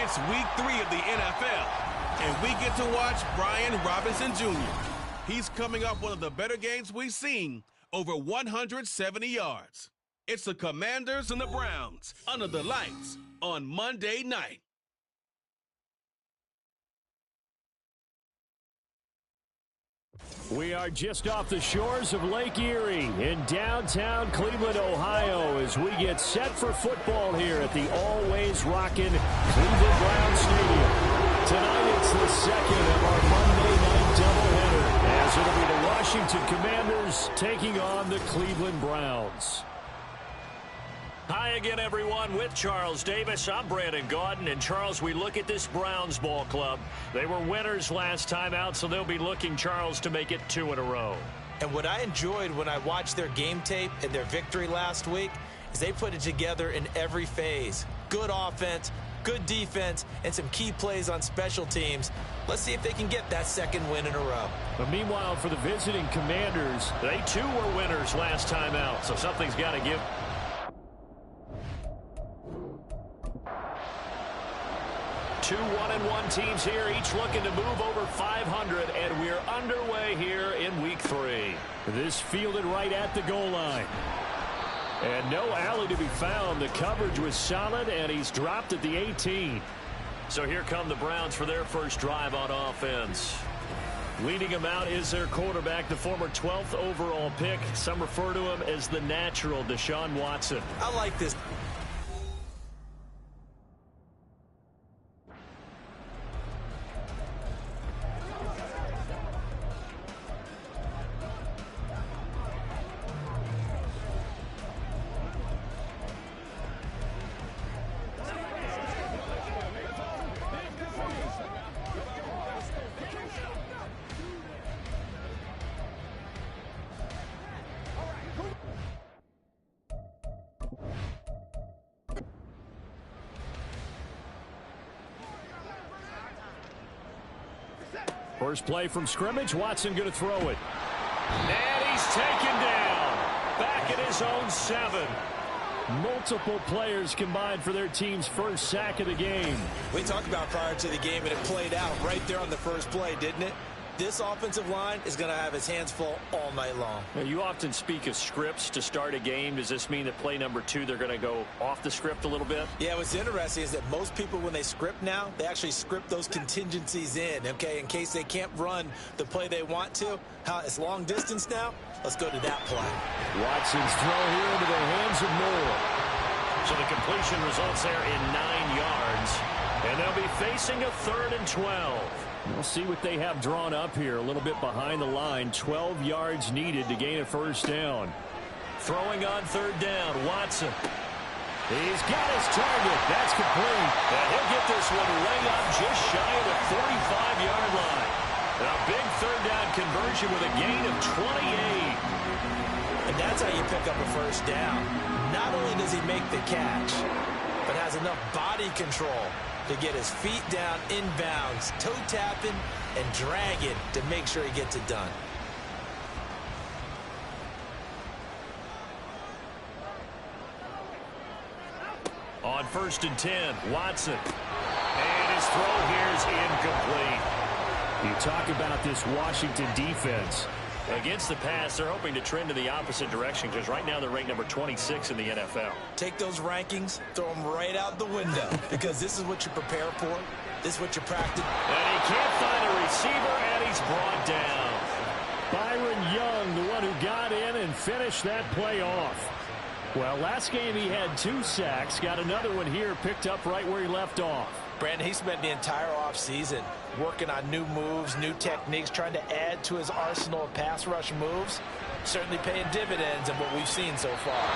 It's week 3 of the NFL, and we get to watch Brian Robinson Jr. He's coming off one of the better games we've seen, over 170 yards. It's the Commanders and the Browns under the lights on Monday night. We are just off the shores of Lake Erie in downtown Cleveland, Ohio, as we get set for football here at the always rockin' Cleveland Browns Stadium. Tonight it's the second of our Monday night doubleheader, as it'll be the Washington Commanders taking on the Cleveland Browns. Hi again, everyone, with Charles Davis. I'm Brandon Gaudin. And, Charles, we look at this Browns ball club. They were winners last time out, so they'll be looking, Charles, to make it 2 in a row. And what I enjoyed when I watched their game tape and their victory last week is they put it together in every phase. Good offense, good defense, and some key plays on special teams. Let's see if they can get that second win in a row. But meanwhile, for the visiting Commanders, they, too, were winners last time out, so something's got to give. Two 1-1 teams here, each looking to move over 500, and we're underway here in week 3. This fielded right at the goal line. And no alley to be found. The coverage was solid, and he's dropped at the 18. So here come the Browns for their first drive on offense. Leading him out is their quarterback, the former 12th overall pick. Some refer to him as the natural, Deshaun Watson. I like this. First play from scrimmage, Watson going to throw it. And he's taken down. Back at his own 7. Multiple players combined for their team's first sack of the game. We talked about prior to the game, and it played out right there on the first play, didn't it? This offensive line is going to have its hands full all night long. Now, you often speak of scripts to start a game. Does this mean that play number 2, they're going to go off the script a little bit? Yeah, what's interesting is that most people, when they script now, they actually script those contingencies in, okay, in case they can't run the play they want to. It's long distance now. Let's go to that play. Watson's throw here into the hands of Moore. So the completion results there in 9 yards. And they'll be facing a 3rd and 12. We'll see what they have drawn up here. A little bit behind the line. 12 yards needed to gain a first down. Throwing on 3rd down. Watson. He's got his target. That's complete. And he'll get this one way up just shy of the 45-yard line. A big 3rd down conversion with a gain of 28. And that's how you pick up a first down. Not only does he make the catch, but has enough body control to get his feet down inbounds, toe tapping, and dragging to make sure he gets it done. On 1st and 10, Watson. And his throw here is incomplete. You talk about this Washington defense. Against the pass, they're hoping to trend in the opposite direction because right now they're ranked number 26 in the NFL. Take those rankings, throw them right out the window because this is what you prepare for. This is what you practice. And he can't find a receiver, and he's brought down. Byron Young, the one who got in and finished that play off. Well, last game he had 2 sacks. Got another one here, picked up right where he left off. Brandon, he spent the entire offseason working on new moves, new techniques, trying to add to his arsenal of pass rush moves. Certainly paying dividends in what we've seen so far.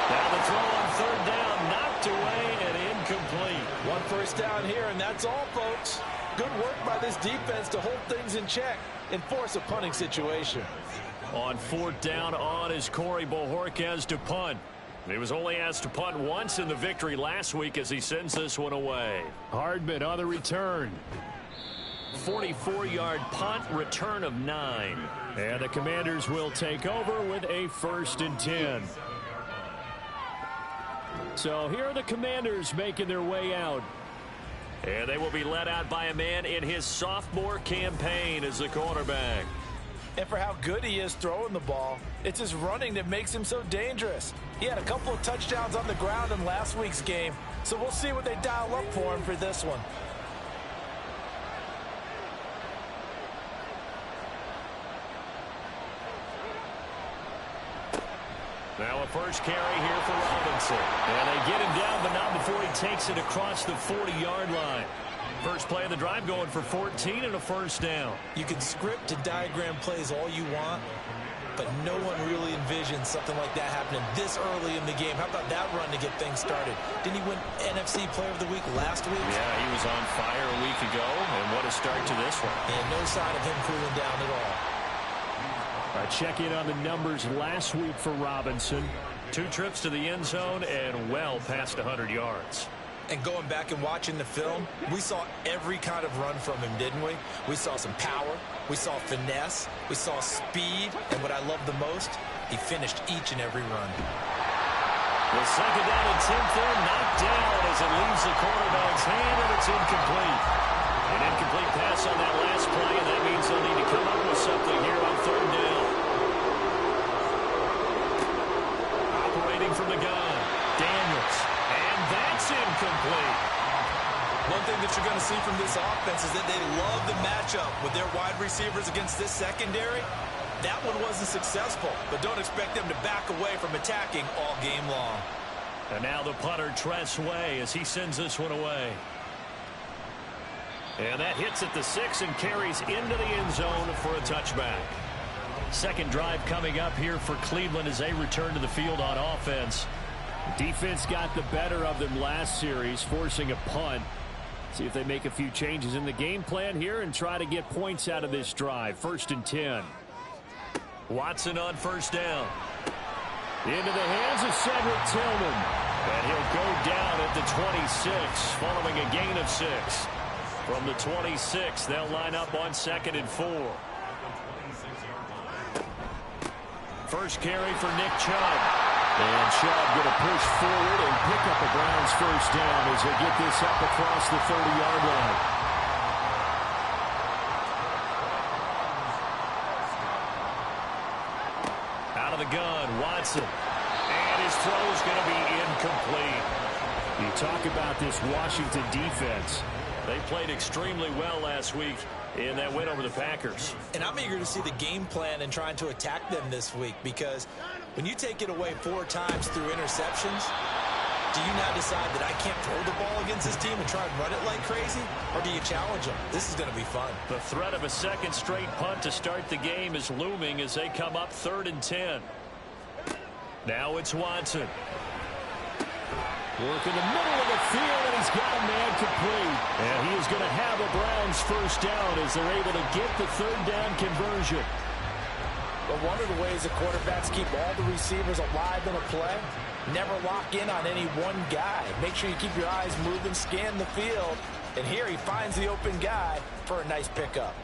Now the throw on 3rd down, knocked away and incomplete. 1 first down here, and that's all, folks. Good work by this defense to hold things in check and force a punting situation. On 4th down on is Corey Bojorquez to punt. He was only asked to punt once in the victory last week as he sends this one away. Hardman on the return. 44-yard punt, return of 9. And the Commanders will take over with a 1st and 10. So here are the Commanders making their way out. And they will be led out by a man in his sophomore campaign as the quarterback. And for how good he is throwing the ball, it's his running that makes him so dangerous. He had a couple of touchdowns on the ground in last week's game, so we'll see what they dial up for him for this one. Now a first carry here for Robinson. And they get him down, but not before he takes it across the 40-yard line. First play of the drive going for 14 and a first down. You can script and diagram plays all you want, but no one really envisions something like that happening this early in the game. How about that run to get things started? Didn't he win NFC Player of the Week last week? Yeah, he was on fire a week ago, and what a start to this one. And no sign of him cooling down at all. All right, check in on the numbers last week for Robinson. 2 trips to the end zone and well past 100 yards. And going back and watching the film, we saw every kind of run from him, didn't we? We saw some power, we saw finesse, we saw speed, and what I love the most, he finished each and every run. The second down and 10th there, knocked down as it leaves the quarterback's hand, and it's incomplete. An incomplete pass on that last play, and that means they'll need to come up with something here on 3rd down. Operating from the gun, Daniels. And that's incomplete. One thing that you're going to see from this offense is that they love the matchup with their wide receivers against this secondary. That one wasn't successful, but don't expect them to back away from attacking all game long. And now the punter, Tress Way, as he sends this one away. And that hits at the 6 and carries into the end zone for a touchback. Second drive coming up here for Cleveland as they return to the field on offense. Defense got the better of them last series, forcing a punt. See if they make a few changes in the game plan here and try to get points out of this drive. 1st and 10. Watson on first down. Into the hands of Cedric Tillman. And he'll go down at the 26 following a gain of 6. From the 26, they'll line up on 2nd and 4. First carry for Nick Chubb. And Chubb going to push forward and pick up the Browns' first down as they get this up across the 30-yard line. Out of the gun, Watson. And his throw is going to be incomplete. You talk about this Washington defense. They played extremely well last week in that win over the Packers. And I'm eager to see the game plan and trying to attack them this week, because when you take it away 4 times through interceptions, do you now decide that I can't throw the ball against this team and try and run it like crazy? Or do you challenge them? This is going to be fun. The threat of a second straight punt to start the game is looming as they come up 3rd and 10. Now it's Watson. Work in the middle of the field, and he's got a man complete. And he is going to have a Browns first down as they're able to get the 3rd down conversion. But one of the ways the quarterbacks keep all the receivers alive in a play, never lock in on any one guy. Make sure you keep your eyes moving, scan the field. And here he finds the open guy for a nice pickup.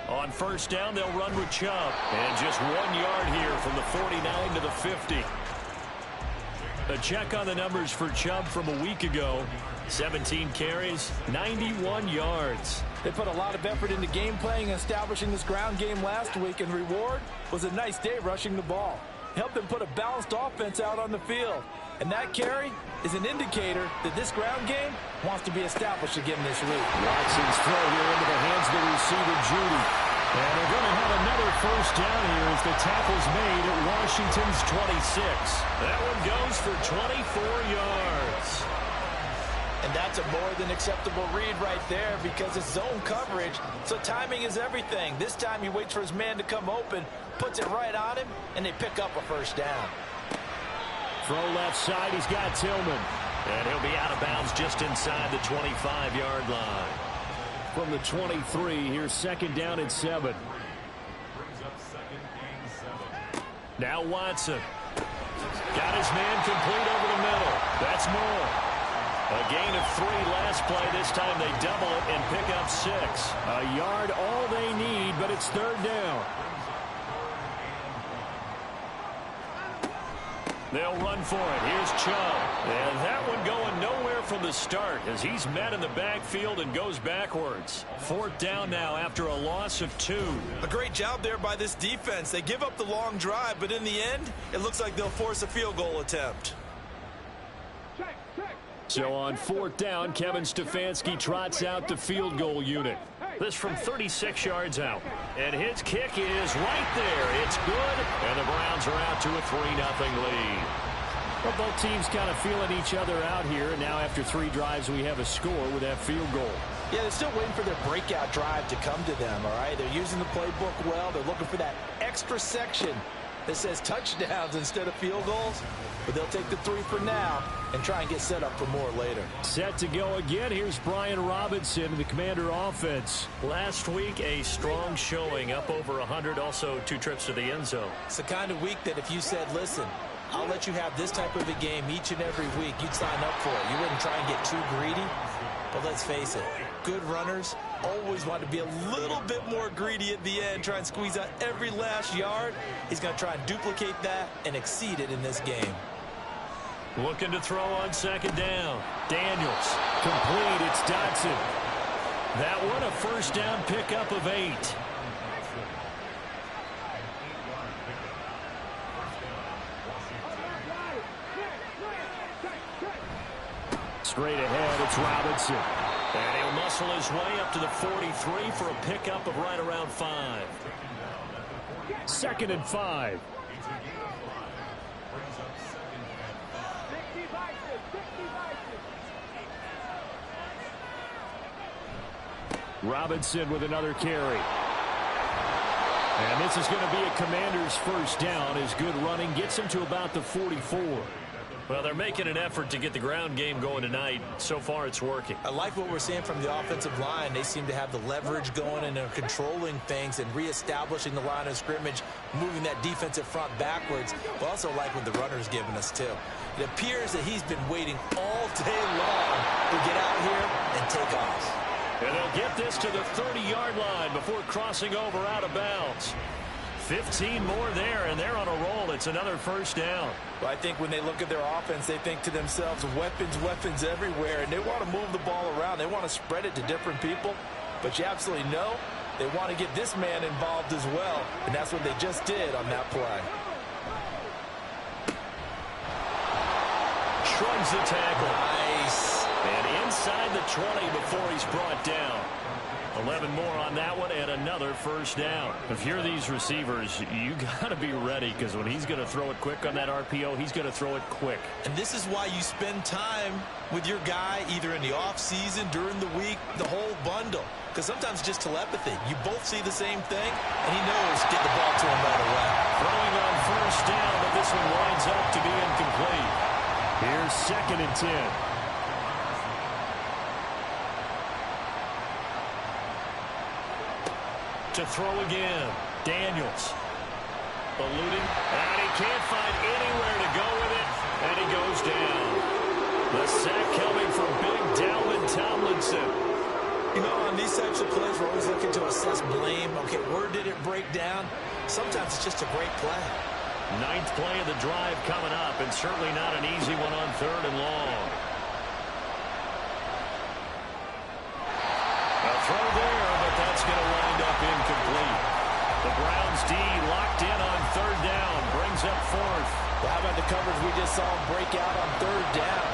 On first down, they'll run with Chubb. And just 1 yard here from the 49 to the 50. A check on the numbers for Chubb from a week ago. 17 carries, 91 yards. They put a lot of effort into game playing and establishing this ground game last week, and reward was a nice day rushing the ball. Helped them put a balanced offense out on the field. And that carry is an indicator that this ground game wants to be established again this week. Watson's throw here into the hands of the receiver, Judy. And they're going to have another first down here as the tackle's made at Washington's 26. That one goes for 24 yards. And that's a more than acceptable read right there because it's zone coverage, so timing is everything. This time he waits for his man to come open, puts it right on him, and they pick up a first down. Throw left side, he's got Tillman. And he'll be out of bounds just inside the 25-yard line. From the 23, here's 2nd down and 7. Now Watson. Got his man complete over the middle. That's more. A gain of 3 last play. This time they double it and pick up 6. A yard all they need, but it's 3rd down. They'll run for it. Here's Chubb. And that one going nowhere from the start as he's met in the backfield and goes backwards. 4th down now after a loss of 2. A great job there by this defense. They give up the long drive, but in the end, it looks like they'll force a field goal attempt. So on 4th down, Kevin Stefanski trots out the field goal unit. This from 36 yards out. And his kick is right there. It's good. And the Browns are out to a 3-0 lead. Well, both teams kind of feeling each other out here. And now after 3 drives, we have a score with that field goal. Yeah, they're still waiting for their breakout drive to come to them, all right? They're using the playbook well. They're looking for that extra section that says touchdowns instead of field goals. But they'll take the 3 for now and try and get set up for more later. Set to go again. Here's Brian Robinson, the Commander offense. Last week, a strong showing, up over 100, also 2 trips to the end zone. It's the kind of week that if you said, listen, I'll let you have this type of a game each and every week, you'd sign up for it. You wouldn't try and get too greedy. But let's face it, good runners always want to be a little bit more greedy at the end, try and squeeze out every last yard. He's going to try and duplicate that and exceed it in this game. Looking to throw on 2nd down. Daniels. Complete. It's Dotson. That one a 1st down pickup of 8. Straight ahead, it's Robinson. And he'll muscle his way up to the 43 for a pickup of right around 5. 2nd and 5. Robinson with another carry. And this is going to be a Commander's 1st down as good running gets him to about the 44. Well, they're making an effort to get the ground game going tonight. So far, it's working. I like what we're seeing from the offensive line. They seem to have the leverage going, and they're controlling things and reestablishing the line of scrimmage, moving that defensive front backwards. But also like what the runner's giving us, too. It appears that he's been waiting all day long to get out here and take off. And they'll get this to the 30-yard line before crossing over out of bounds. 15 more there, and they're on a roll. It's another 1st down. Well, I think when they look at their offense, they think to themselves, weapons, weapons everywhere, and they want to move the ball around. They want to spread it to different people, but you absolutely know they want to get this man involved as well, and that's what they just did on that play. Shrugs the tackle. Nice. And inside the 20 before he's brought down. 11 more on that one and another 1st down. If you're these receivers, you got to be ready because when he's going to throw it quick on that RPO, he's going to throw it quick. And this is why you spend time with your guy either in the offseason, during the week, the whole bundle. Because sometimes it's just telepathy. You both see the same thing, and he knows get the ball to him right away. Throwing on 1st down, but this one winds up to be incomplete. Here's 2nd and 10. To throw again. Daniels. Eluding. And he can't find anywhere to go with it. And he goes down. The sack coming from big Dalvin Tomlinson. You know, on these types of plays, we're always looking to assess blame. Okay, where did it break down? Sometimes it's just a great play. 9th play of the drive coming up, and certainly not an easy one on 3rd and long. A throw there, but that's going to wind up incomplete. The Browns D locked in on 3rd down, brings up 4th. Well, how about the coverage we just saw break out on 3rd down?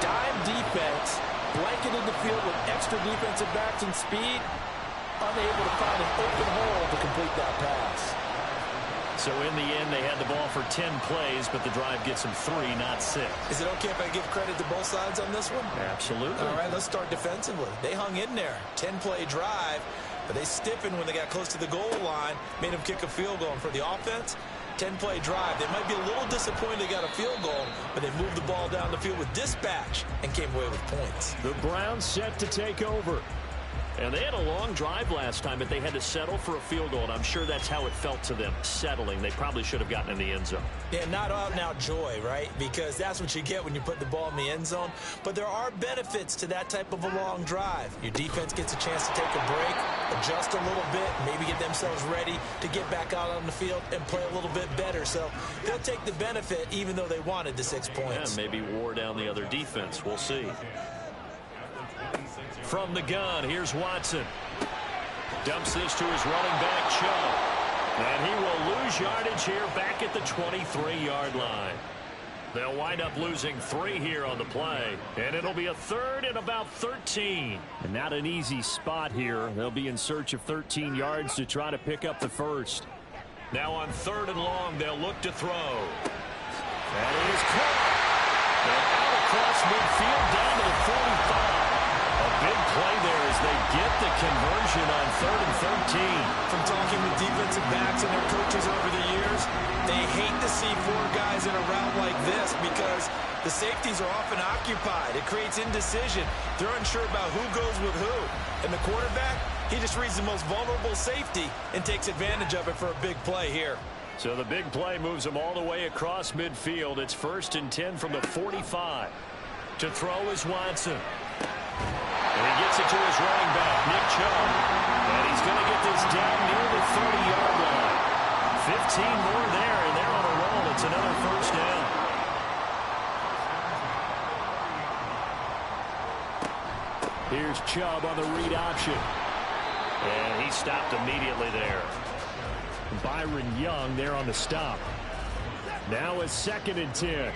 Dime defense, blanketed the field with extra defensive backs and speed, unable to find an open hole to complete that pass. So in the end, they had the ball for 10 plays, but the drive gets them 3, not 6. Is it okay if I give credit to both sides on this one? Absolutely. All right, let's start defensively. They hung in there. 10-play drive, but they stiffened when they got close to the goal line, made them kick a field goal. And for the offense, 10-play drive. They might be a little disappointed they got a field goal, but they moved the ball down the field with dispatch and came away with points. The Browns set to take over. And they had a long drive last time, but they had to settle for a field goal, and I'm sure that's how it felt to them, settling. They probably should have gotten in the end zone. Yeah, not out-and-out joy, right? Because that's what you get when you put the ball in the end zone. But there are benefits to that type of a long drive. Your defense gets a chance to take a break, adjust a little bit, maybe get themselves ready to get back out on the field and play a little bit better. So they'll take the benefit even though they wanted the 6 points. Yeah, maybe wore down the other defense. We'll see. From the gun, here's Watson. Dumps this to his running back, Chubb. And he will lose yardage here back at the 23-yard line. They'll wind up losing 3 here on the play. And it'll be a third and about 13. And not an easy spot here. They'll be in search of 13 yards to try to pick up the first. Now on 3rd and long, they'll look to throw. That is caught. And out across midfield down to the 45. A big play there as they get the conversion on 3rd and 13. From talking with defensive backs and their coaches over the years, they hate to see 4 guys in a route like this because the safeties are often occupied. It creates indecision. They're unsure about who goes with who. And the quarterback, he just reads the most vulnerable safety and takes advantage of it for a big play here. So the big play moves them all the way across midfield. It's 1st and 10 from the 45. To throw is Watson. And he gets it to his running back, Nick Chubb. And he's going to get this down near the 30-yard line. 15 more there, and they're on a roll. It's another first down. Here's Chubb on the read option. And he stopped immediately there. Byron Young there on the stop. Now it's 2nd and 10.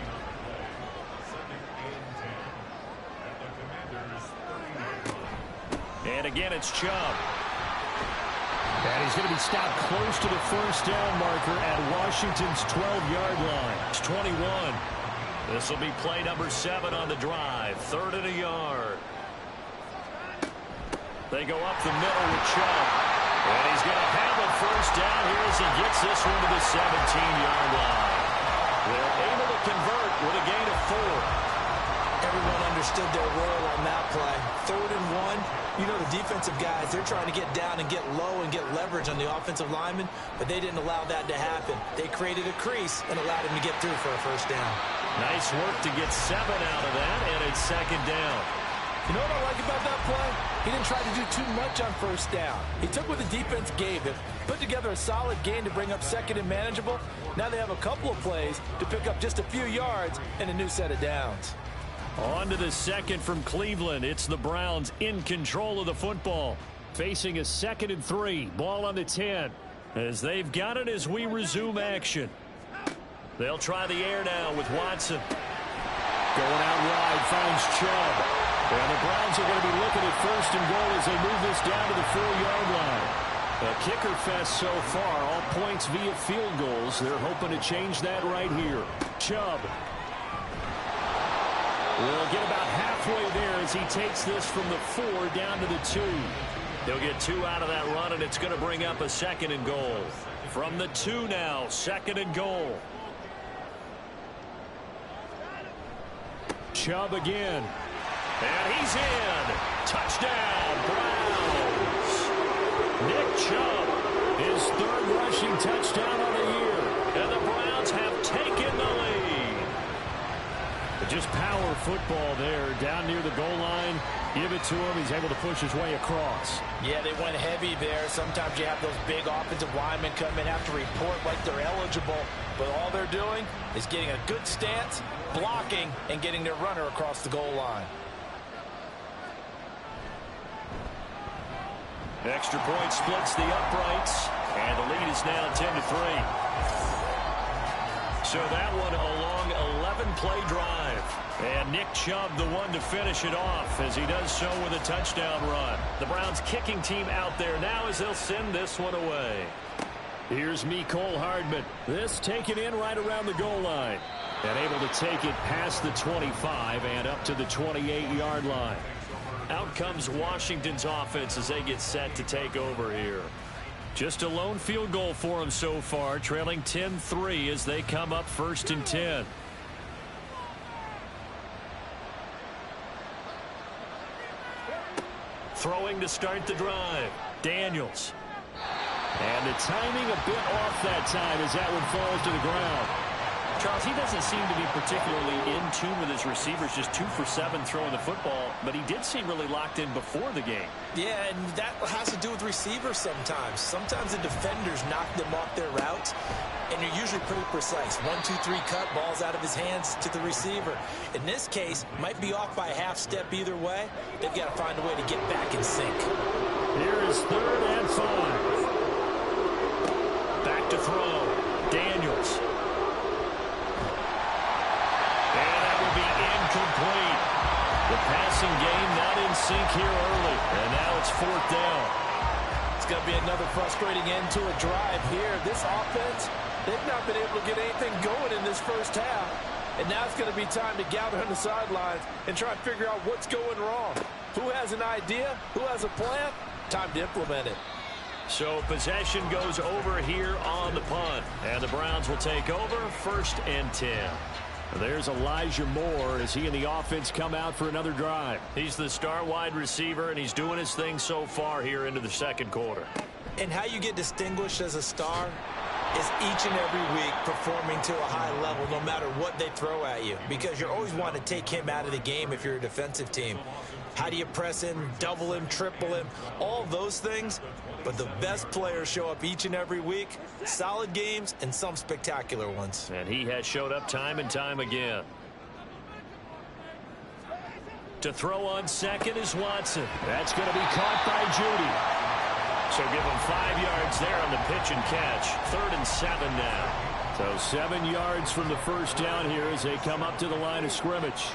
And again, it's Chubb. And he's going to be stopped close to the first down marker at Washington's 12-yard line. It's 21. This will be play number 7 on the drive. 3rd and a yard. They go up the middle with Chubb. And he's going to have a first down here as he gets this one to the 17-yard line. They're able to convert with a gain of 4. Everyone understood their role on that play. 3rd and 1. You know the defensive guys, they're trying to get down and get low and get leverage on the offensive lineman, but they didn't allow that to happen. They created a crease and allowed him to get through for a first down. Nice work to get 7 out of that, and it's 2nd down. You know what I like about that play? He didn't try to do too much on first down. He took what the defense gave him, put together a solid gain to bring up 2nd and manageable. Now they have a couple of plays to pick up just a few yards and a new set of downs. On to the 2nd from Cleveland. It's the Browns in control of the football. Facing a 2nd and 3. Ball on the 10. As they've got it as we resume action. They'll try the air now with Watson. Going out wide, finds Chubb. And the Browns are going to be looking at 1st and goal as they move this down to the 4-yard line. A kicker fest so far. All points via field goals. They're hoping to change that right here. Chubb. We'll get about halfway there as he takes this from the 4 down to the 2. He'll get 2 out of that run, and it's going to bring up a 2nd and goal. From the 2 now, 2nd and goal. Chubb again. And he's in. Touchdown, Browns. Nick Chubb, his 3rd rushing touchdown of the year. And the Browns have taken the lead. Just power football there down near the goal line. Give it to him. He's able to push his way across. Yeah, they went heavy there. Sometimes you have those big offensive linemen come in, have to report like they're eligible. But all they're doing is getting a good stance, blocking, and getting their runner across the goal line. Extra point splits the uprights. And the lead is now 10-3. So that one a long 11-play drive. And Nick Chubb the one to finish it off as he does so with a touchdown run. The Browns kicking team out there now as they'll send this one away. Here's Mecole Hardman. This taken in right around the goal line. And able to take it past the 25 and up to the 28-yard line. Out comes Washington's offense as they get set to take over here. Just a lone field goal for them so far, trailing 10-3 as they come up 1st and 10. Throwing to start the drive. Daniels. And the timing a bit off that time as that one falls to the ground. Charles, he doesn't seem to be particularly in tune with his receivers, just 2 for 7 throwing the football, but he did seem really locked in before the game. Yeah, and that has to do with receivers sometimes. Sometimes the defenders knock them off their routes, and you're usually pretty precise. 1, 2, 3 cut, balls out of his hands to the receiver. In this case, might be off by a half step either way. They've got to find a way to get back in sync. Here is 3rd and 5. Back to throw. Daniels. Incomplete. The passing game not in sync here early. And now it's 4th down. It's going to be another frustrating end to a drive here. This offense, they've not been able to get anything going in this first half. And now it's going to be time to gather on the sidelines and try and figure out what's going wrong. Who has an idea? Who has a plan? Time to implement it. So possession goes over here on the punt. And the Browns will take over 1st and 10. There's Elijah Moore as he and the offense come out for another drive. He's the star wide receiver, and he's doing his thing so far here into the 2nd quarter. And how you get distinguished as a star is each and every week performing to a high level no matter what they throw at you, because you're always wanting to take him out of the game if you're a defensive team. How do you press him, double him, triple him, all those things? But the best players show up each and every week. Solid games and some spectacular ones. And he has showed up time and time again. To throw on 2nd is Watson. That's going to be caught by Judy. So give him 5 yards there on the pitch and catch. 3rd and 7 now. So 7 yards from the first down here as they come up to the line of scrimmage.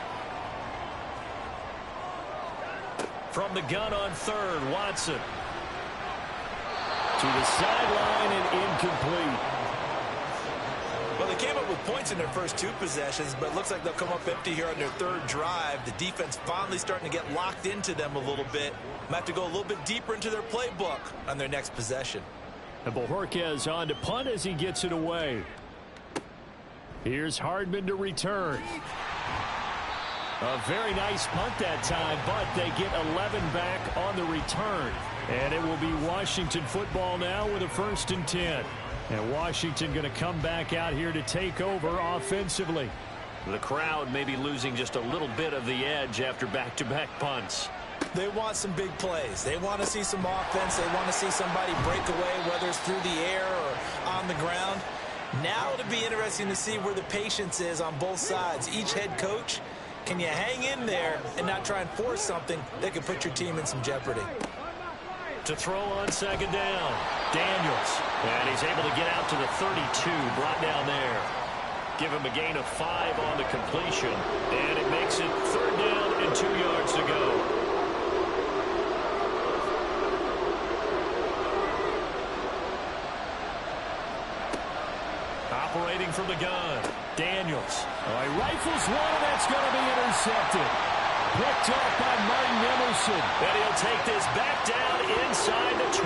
From the gun on 3rd, Watson. To the sideline and incomplete. Well, they came up with points in their first 2 possessions, but it looks like they'll come up empty here on their 3rd drive. The defense finally starting to get locked into them a little bit. Might have to go a little bit deeper into their playbook on their next possession. And Bojorquez on to punt as he gets it away. Here's Hardman to return. A very nice punt that time, but they get 11 back on the return. And it will be Washington football now with a 1st and 10. And Washington going to come back out here to take over offensively. The crowd may be losing just a little bit of the edge after back-to-back punts. They want some big plays. They want to see some offense. They want to see somebody break away, whether it's through the air or on the ground. Now it'll be interesting to see where the patience is on both sides. Each head coach, can you hang in there and not try and force something that could put your team in some jeopardy? To throw on 2nd down, Daniels. And he's able to get out to the 32, brought down there. Give him a gain of 5 on the completion. And it makes it 3rd down and 2 yards to go. Operating from the gun, Daniels. Oh, he rifles one, and that's going to be intercepted. Picked off by Martin Emerson. And he'll take this back down inside the 20.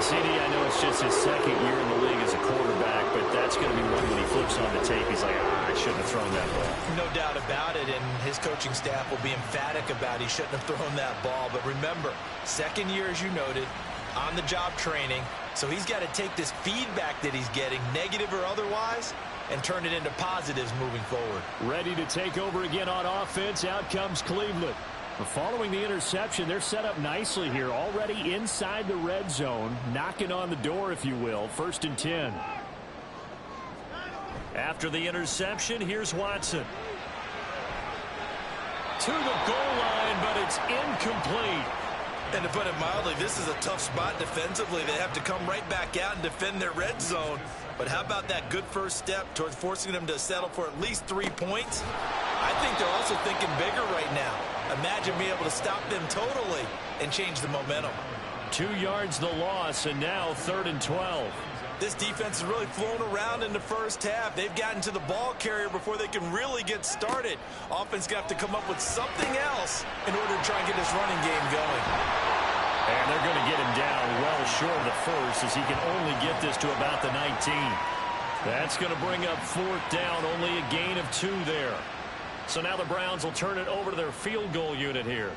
CD, I know it's just his 2nd year in the league as a quarterback, but that's going to be one when he flips on the tape. He's like, I shouldn't have thrown that ball. No doubt about it, and his coaching staff will be emphatic about he shouldn't have thrown that ball. But remember, 2nd year, as you noted, on-the-job training. So he's got to take this feedback that he's getting, negative or otherwise, and turn it into positives moving forward. Ready to take over again on offense. Out comes Cleveland. Following the interception, they're set up nicely here, already inside the red zone, knocking on the door, if you will. 1st and 10. After the interception, here's Watson. To the goal line, but it's incomplete. And to put it mildly, this is a tough spot defensively. They have to come right back out and defend their red zone. But how about that good first step towards forcing them to settle for at least 3 points? I think they're also thinking bigger right now. Imagine being able to stop them totally and change the momentum. 2 yards the loss, and now 3rd and 12. This defense is really flown around in the first half. They've gotten to the ball carrier before they can really get started. Offense got to come up with something else in order to try and get this running game going. And they're going to get him down well short of the first as he can only get this to about the 19. That's going to bring up 4th down, only a gain of 2 there. So now the Browns will turn it over to their field goal unit here.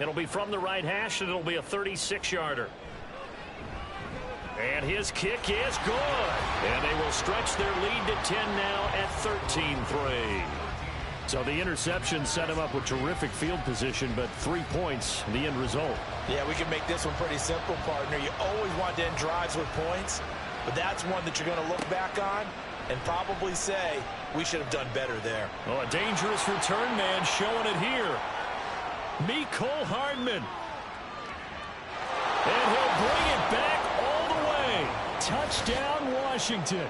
It'll be from the right hash, and it'll be a 36-yarder. And his kick is good. And they will stretch their lead to 10 now at 13-3. So the interception set him up with terrific field position, but 3 points, the end result. Yeah, we can make this one pretty simple, partner. You always want to end drives with points, but that's one that you're going to look back on and probably say, we should have done better there. Oh, a dangerous return man showing it here. Mecole Hardman. And he'll bring it back all the way. Touchdown, Washington.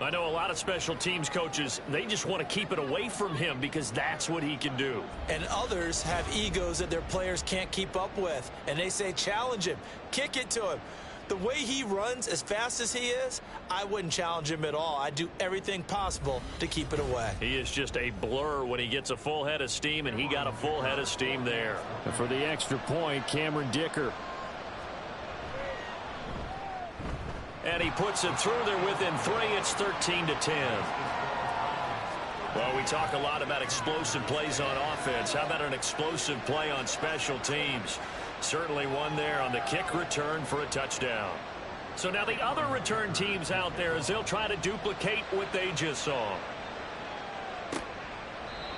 I know a lot of special teams coaches, they just want to keep it away from him because that's what he can do. And others have egos that their players can't keep up with. And they say, challenge him, kick it to him. The way he runs as fast as he is, I wouldn't challenge him at all. I'd do everything possible to keep it away. He is just a blur when he gets a full head of steam, and he got a full head of steam there. And for the extra point, Cameron Dicker. And he puts it through there within 3. It's 13-10. Well, we talk a lot about explosive plays on offense. How about an explosive play on special teams? Certainly one there on the kick return for a touchdown. So now the other return teams out there as they'll try to duplicate what they just saw.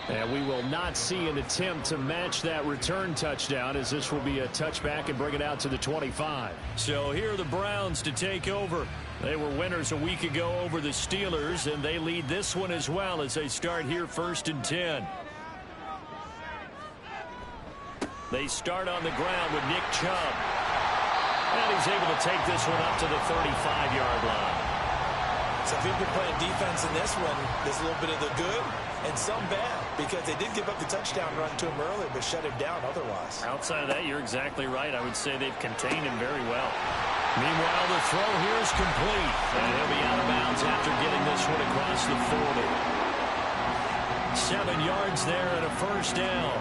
And we will not see an attempt to match that return touchdown, as this will be a touchback and bring it out to the 25. So here are the Browns to take over. They were winners a week ago over the Steelers, and they lead this one as well as they start here 1st and 10. They start on the ground with Nick Chubb. And he's able to take this one up to the 35-yard line. So if you've been playing defense in this one, there's a little bit of the good and some bad, because they did give up the touchdown run to him earlier, but shut him down otherwise. Outside of that, you're exactly right. I would say they've contained him very well. Meanwhile, the throw here is complete, and he'll be out of bounds after getting this one across the 40. 7 yards there and a first down.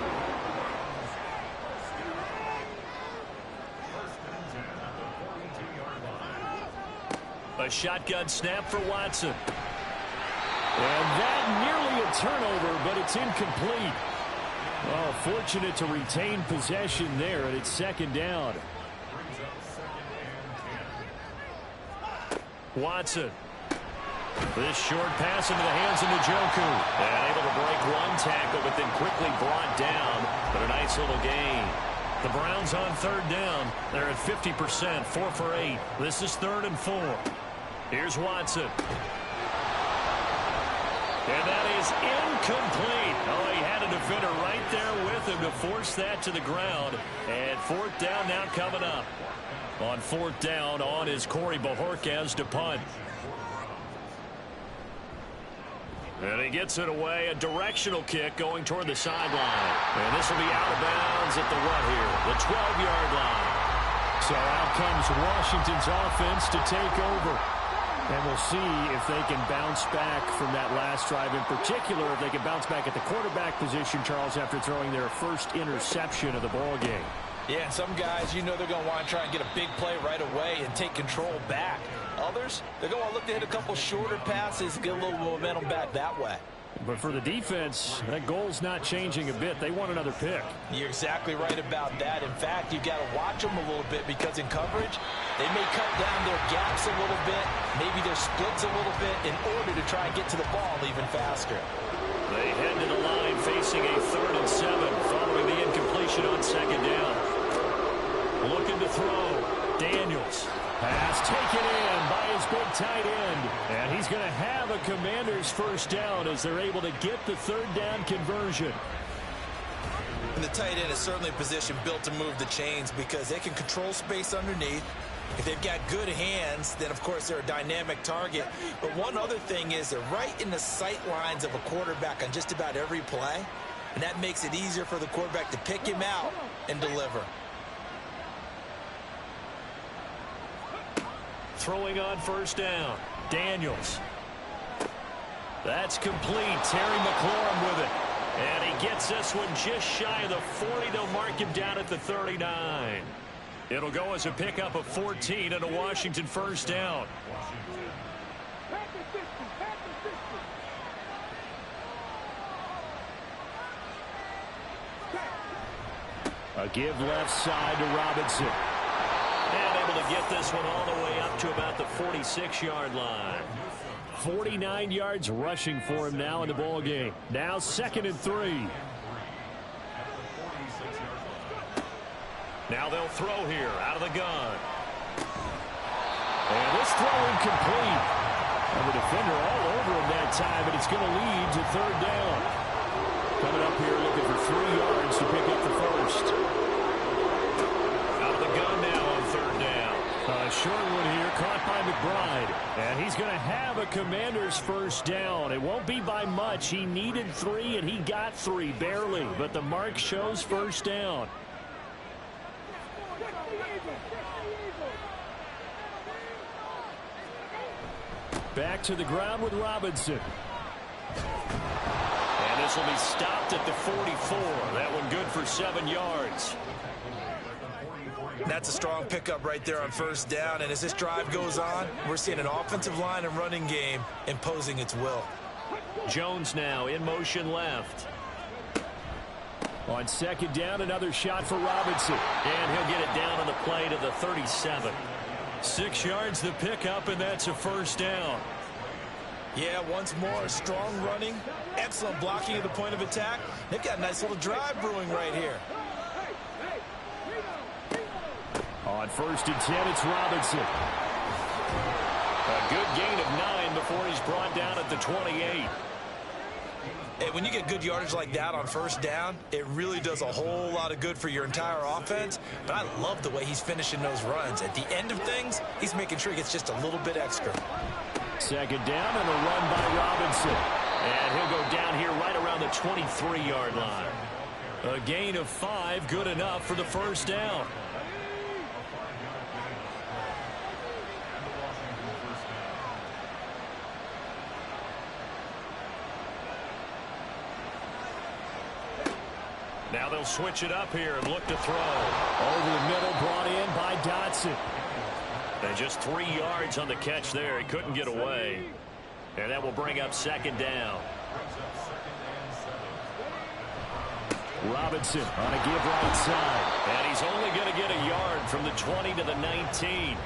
A shotgun snap for Watson. And that nearly a turnover, but it's incomplete. Oh, fortunate to retain possession there, and it's 2nd down. Watson. This short pass into the hands of Njoku. And able to break one tackle, but then quickly brought down. But a nice little gain. The Browns on 3rd down. They're at 50%, 4 for 8. This is 3rd and 4. Here's Watson. And that is incomplete. Oh, he had a defender right there with him to force that to the ground. And 4th down now coming up. On 4th down, on is Corey Bojorquez to punt. And he gets it away. A directional kick going toward the sideline. And this will be out of bounds at the what here? The 12-yard line. So out comes Washington's offense to take over. And we'll see if they can bounce back from that last drive. In particular, if they can bounce back at the quarterback position, Charles, after throwing their first interception of the ball game. Yeah, and some guys, you know they're going to want to try and get a big play right away and take control back. Others, they're going to want to look to hit a couple shorter passes, get a little momentum back that way. But for the defense, that goal's not changing a bit. They want another pick. You're exactly right about that. In fact, you've got to watch them a little bit, because in coverage, they may cut down their gaps a little bit, maybe their splits a little bit, in order to try and get to the ball even faster. They head to the line facing a 3rd and 7 following the incompletion on 2nd down. Looking to throw. Daniels. Pass taken in by his big tight end. And he's going to have a Commanders first down as they're able to get the 3rd down conversion. And the tight end is certainly a position built to move the chains, because they can control space underneath. If they've got good hands, then, of course, they're a dynamic target. But one other thing is they're right in the sight lines of a quarterback on just about every play. And that makes it easier for the quarterback to pick him out and deliver. Throwing on first down. Daniels. That's complete. Terry McLaurin with it. And he gets this one just shy of the 40. They'll mark him down at the 39. It'll go as a pickup of 14 and a Washington first down. A give left side to Robinson. And able to get this one all the way up to about the 46-yard line. 49 yards rushing for him now in the ball game. Now 2nd and 3. Now they'll throw here out of the gun. And this throw incomplete. And the defender all over him that time, but it's going to lead to 3rd down. Coming up here looking for 3 yards to pick up the first. Out of the gun now on 3rd down. A short one here caught by McBride. And he's going to have a Commander's first down. It won't be by much. He needed 3 and he got 3 barely. But the mark shows first down. Back to the ground with Robinson. And this will be stopped at the 44. That one good for 7 yards. That's a strong pickup right there on 1st down. And as this drive goes on, we're seeing an offensive line and running game imposing its will. Jones now in motion left. On 2nd down, another shot for Robinson. And he'll get it down on the play to the 37. 6 yards the pickup, and that's a first down. Yeah, once more, strong running, excellent blocking at the point of attack. They've got a nice little drive brewing right here. On 1st and 10, it's Robinson. A good gain of 9 before he's brought down at the 28. Hey, when you get good yardage like that on 1st down, it really does a whole lot of good for your entire offense. But I love the way he's finishing those runs. At the end of things, he's making sure he gets just a little bit extra. 2nd down and a run by Robinson. And he'll go down here right around the 23-yard line. A gain of 5, good enough for the first down. Now they'll switch it up here and look to throw. Over the middle, brought in by Dotson. And just 3 yards on the catch there. He couldn't get away. And that will bring up 2nd down. Robinson on a give right side. And he's only going to get a yard from the 20 to the 19.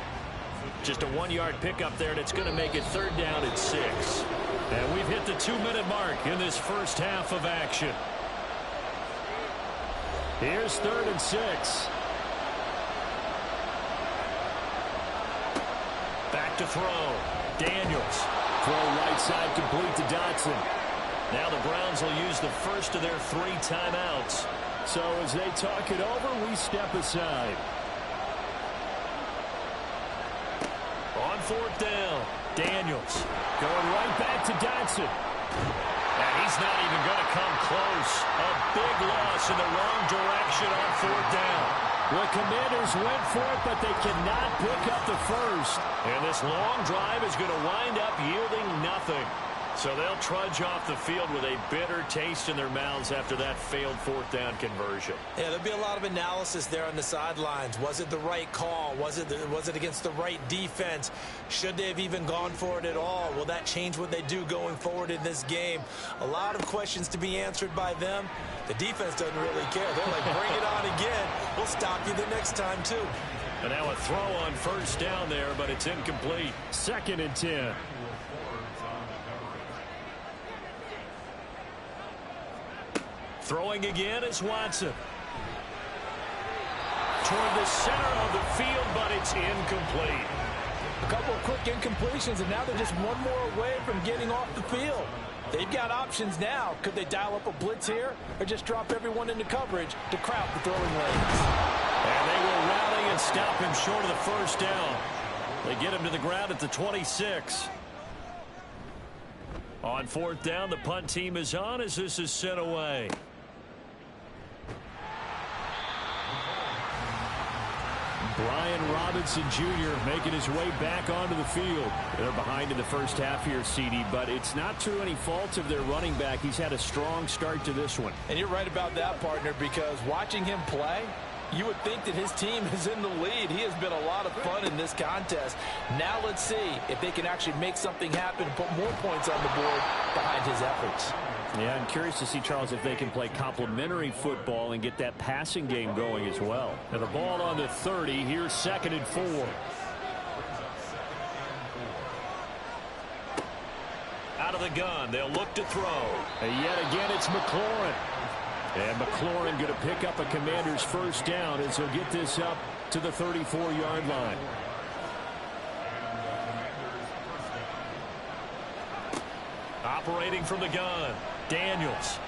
Just a 1-yard pickup there, and it's going to make it 3rd down at 6. And we've hit the 2-minute mark in this first half of action. Here's 3rd and 6. Back to throw. Daniels. Throw right side complete to Dotson. Now the Browns will use the first of their 3 timeouts. So as they talk it over, we step aside. On 4th down, Daniels. Going right back to Dotson. And he's not even going to come close. A big loss in the wrong direction on 4th down. The Commanders went for it, but they cannot pick up the first. And this long drive is going to wind up yielding nothing. So they'll trudge off the field with a bitter taste in their mouths after that failed 4th down conversion. Yeah, there'll be a lot of analysis there on the sidelines. Was it the right call? Was it against the right defense? Should they have even gone for it at all? Will that change what they do going forward in this game? A lot of questions to be answered by them. The defense doesn't really care. They're like, bring it on again. We'll stop you the next time, too. And now a throw on 1st down there, but it's incomplete. 2nd and 10. Throwing again is Watson. Toward the center of the field, but it's incomplete. A couple of quick incompletions, and now they're just one more away from getting off the field. They've got options now. Could they dial up a blitz here or just drop everyone into coverage to crowd the throwing lanes? And they will rally and stop him short of the first down. They get him to the ground at the 26. On 4th down, the punt team is on as this is sent away. Brian Robinson Jr. making his way back onto the field. They're behind in the first half here, CD, but it's not through any fault of their running back. He's had a strong start to this one. And you're right about that, partner, because watching him play, you would think that his team is in the lead. He has been a lot of fun in this contest. Now let's see if they can actually make something happen and put more points on the board behind his efforts. Yeah, I'm curious to see, Charles, if they can play complementary football and get that passing game going as well. Now the ball on the 30. Here's 2nd and 4. Out of the gun, they'll look to throw. And yet again, it's McLaurin. And McLaurin going to pick up a Commander's first down as he'll get this up to the 34-yard line. Operating from the gun, Daniels.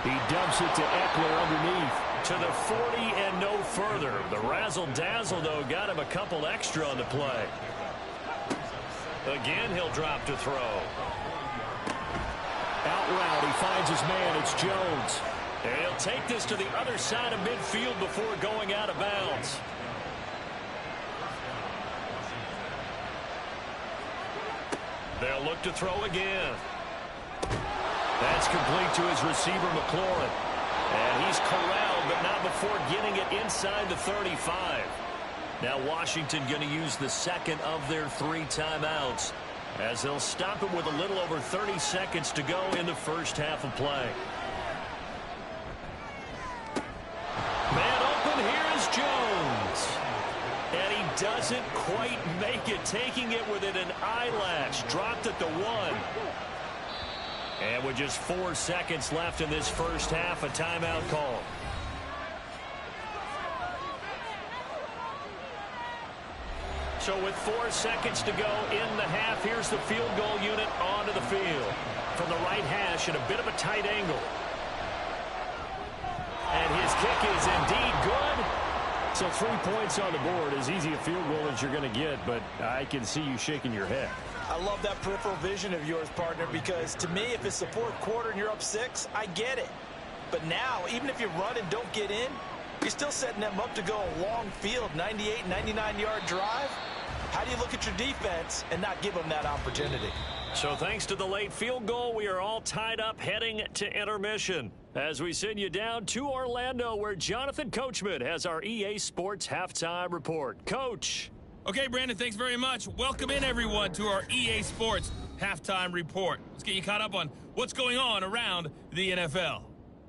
He dumps it to Eckler underneath. To the 40 and no further. The razzle-dazzle, though, got him a couple extra on the play. Again, he'll drop to throw. Out route, he finds his man. It's Jones. And he'll take this to the other side of midfield before going out of bounds. They'll look to throw again. That's complete to his receiver, McLaurin. And he's corralled, but not before getting it inside the 35. Now Washington going to use the second of their 3 timeouts as they'll stop it with a little over 30 seconds to go in the first half of play. Man open, here is Jones. And he doesn't quite make it, taking it within an eyelash. Dropped at the 1. And with just 4 seconds left in this first half, a timeout call. So with 4 seconds to go in the half, here's the field goal unit onto the field. From the right hash at a bit of a tight angle. And his kick is indeed good. So 3 points on the board, as easy a field goal as you're going to get, but I can see you shaking your head. I love that peripheral vision of yours, partner, because to me, if it's the 4th quarter and you're up 6, I get it. But now, even if you run and don't get in, you're still setting them up to go a long field, 98, 99-yard drive. How do you look at your defense and not give them that opportunity? So thanks to the late field goal, we are all tied up heading to intermission. As we send you down to Orlando, where Jonathan Coachman has our EA Sports Halftime Report. Coach. Okay, Brandon, thanks very much. Welcome in, everyone, to our EA Sports Halftime Report. Let's get you caught up on what's going on around the NFL.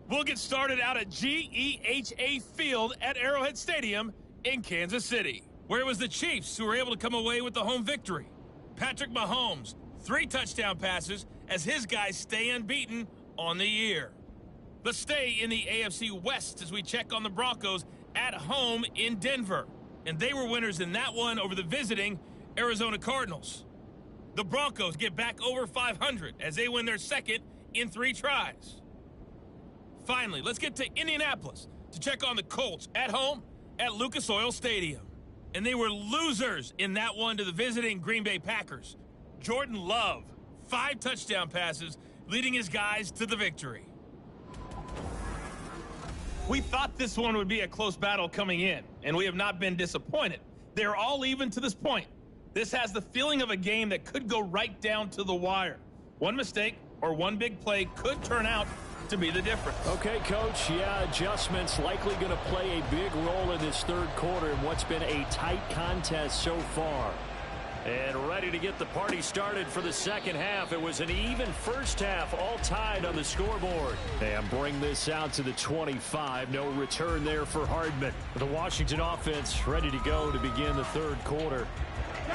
We'll get started out at GEHA Field at Arrowhead Stadium in Kansas City, where it was the Chiefs who were able to come away with the home victory. Patrick Mahomes, 3 touchdown passes as his guys stay unbeaten on the year. Let's stay in the AFC West as we check on the Broncos at home in Denver. And they were winners in that one over the visiting Arizona Cardinals. The Broncos get back over 500 as they win their second in 3 tries. Finally, let's get to Indianapolis to check on the Colts at home at Lucas Oil Stadium. And they were losers in that one to the visiting Green Bay Packers. Jordan Love, 5 touchdown passes, leading his guys to the victory. We thought this one would be a close battle coming in, and we have not been disappointed. They're all even to this point. This has the feeling of a game that could go right down to the wire. One mistake or one big play could turn out to be the difference. Okay, Coach. Yeah, adjustments likely going to play a big role in this 3rd quarter in what's been a tight contest so far. And ready to get the party started for the second half. It was an even first half, all tied on the scoreboard. And bring this out to the 25. No return there for Hardman. The Washington offense ready to go to begin the 3rd quarter.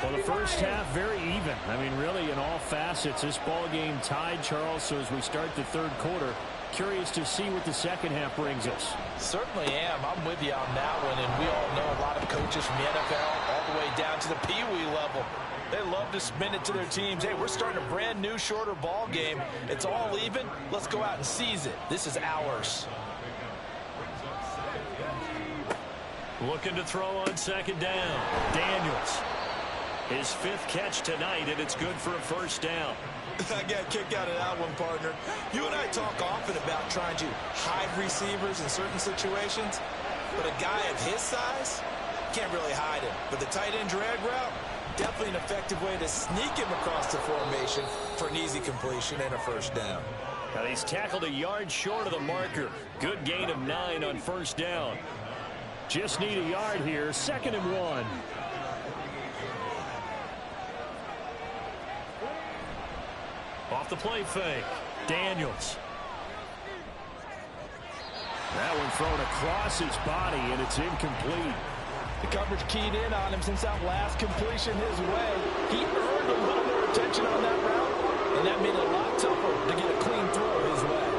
Well, the first half, very even. I mean, really, in all facets, this ball game tied, Charles. So as we start the 3rd quarter, curious to see what the second half brings us. Certainly am. I'm with you on that one. And we all know a lot of coaches from the NFL all the way down to the Pee-wee level. They love to spin it to their teams. Hey, we're starting a brand new, shorter ball game. It's all even. Let's go out and seize it. This is ours. Looking to throw on 2nd down. Daniels. His 5th catch tonight, and it's good for a first down. I got a kick out of that one, partner. You and I talk often about trying to hide receivers in certain situations, but a guy of his size can't really hide him. But the tight end drag route, definitely an effective way to sneak him across the formation for an easy completion and a first down. Now he's tackled a yard short of the marker. Good gain of 9 on first down. Just need a yard here. 2nd and 1. Off the play fake. Daniels. That one thrown across his body, and it's incomplete. The coverage keyed in on him since that last completion his way. He earned a little more attention on that route, and that made it a lot tougher to get a clean throw his way.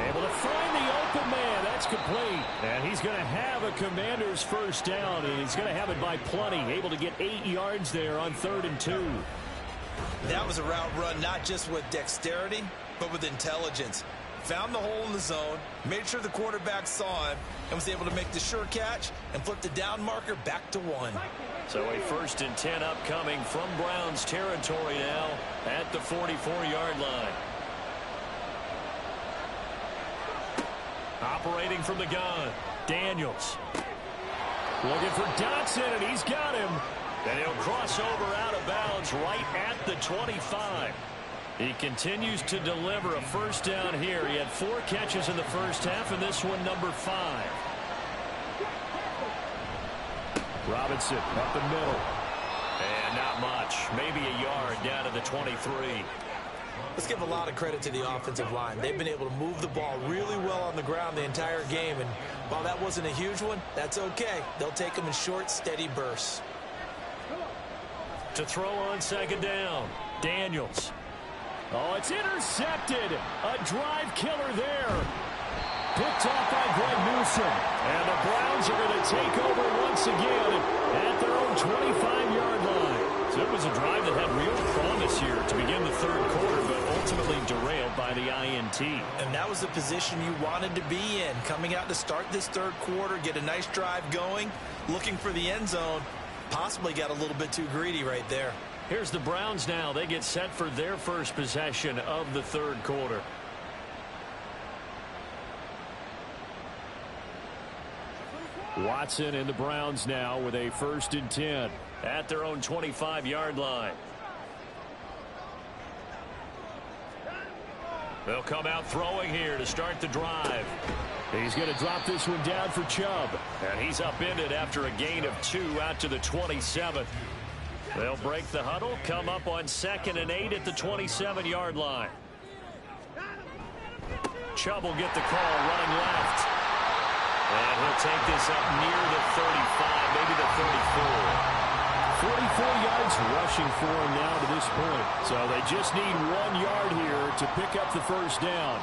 Able to find the open man. That's complete. And he's going to have a Commander's first down, and he's going to have it by plenty. Able to get 8 yards there on 3rd and 2. That was a route run not just with dexterity, but with intelligence. Found the hole in the zone, made sure the quarterback saw him, and was able to make the sure catch and flip the down marker back to 1. So a 1st and 10 upcoming from Browns territory now at the 44-yard line. Operating from the gun, Daniels. Looking for Dotson, and he's got him. And he'll cross over out of bounds right at the 25. He continues to deliver a first down here. He had 4 catches in the first half, and this one number 5. Robinson up the middle. And not much. Maybe a yard down to the 23. Let's give a lot of credit to the offensive line. They've been able to move the ball really well on the ground the entire game, and while that wasn't a huge one, that's okay. They'll take them in short, steady bursts. To throw on 2nd down, Daniels. Oh, it's intercepted. A drive killer there. Picked off by Greg Newsome. And the Browns are going to take over once again at their own 25-yard line. So it was a drive that had real promise here to begin the 3rd quarter, but ultimately derailed by the INT. And that was the position you wanted to be in. Coming out to start this 3rd quarter, get a nice drive going, looking for the end zone. Possibly got a little bit too greedy right there. Here's the Browns now. They get set for their first possession of the 3rd quarter. Watson and the Browns now with a 1st and 10 at their own 25-yard line. They'll come out throwing here to start the drive. He's going to drop this one down for Chubb. And he's upended after a gain of 2 out to the 27th. They'll break the huddle, come up on 2nd and 8 at the 27-yard line. Chubb will get the call running left. And he'll take this up near the 35, maybe the 34. 44 yards rushing for him now to this point. So they just need 1 yard here to pick up the first down.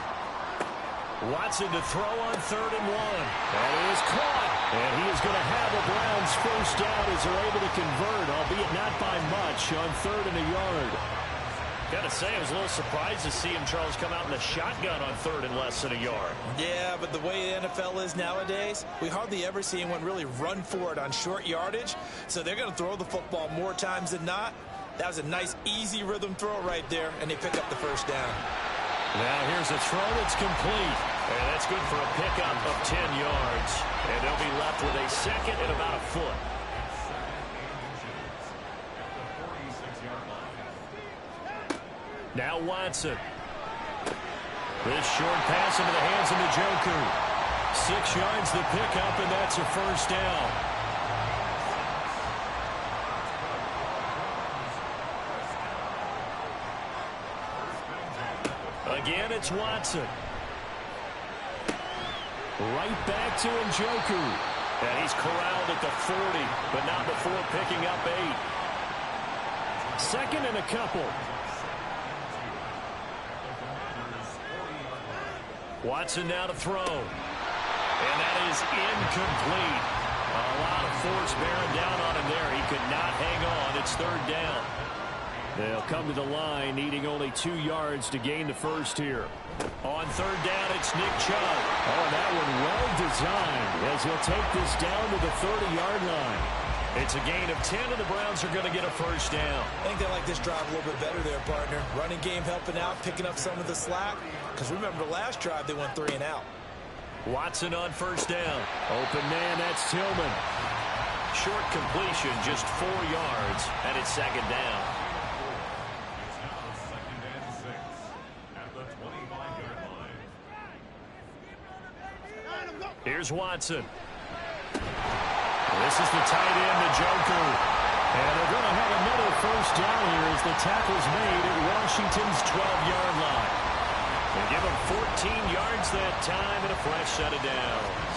Watson to throw on 3rd and 1. That is caught. And he is going to have a Browns first down as they're able to convert, albeit not by much, on 3rd and a yard. Got to say, I was a little surprised to see him, Charles, come out in the shotgun on 3rd and less than a yard. Yeah, but the way the NFL is nowadays, we hardly ever see anyone really run for it on short yardage. So they're going to throw the football more times than not. That was a nice, easy rhythm throw right there, and they pick up the first down. Now here's a throw that's complete. And that's good for a pickup of 10 yards. And they'll be left with a 2nd and about a foot. Now Watson. This short pass into the hands of Njoku. 6 yards the pickup, and that's a first down. Again, it's Watson. Right back to Njoku. And he's corralled at the 40, but not before picking up 8. 2nd and a couple. Watson now to throw. And that is incomplete. A lot of force bearing down on him there. He could not hang on. It's 3rd down. They'll come to the line, needing only 2 yards to gain the first here. On 3rd down, it's Nick Chubb. Oh, and that one well designed as he'll take this down to the 30-yard line. It's a gain of 10, and the Browns are going to get a first down. I think they like this drive a little bit better there, partner. Running game helping out, picking up some of the slack. Because remember, the last drive, they went 3 and out. Watson on 1st down. Open man, that's Tillman. Short completion, just 4 yards, and it's 2nd down. Here's Watson. This is the tight end, Njoku. And they're going to have another first down here as the tackle's made at Washington's 12-yard line. saves that time and a fresh set of downs.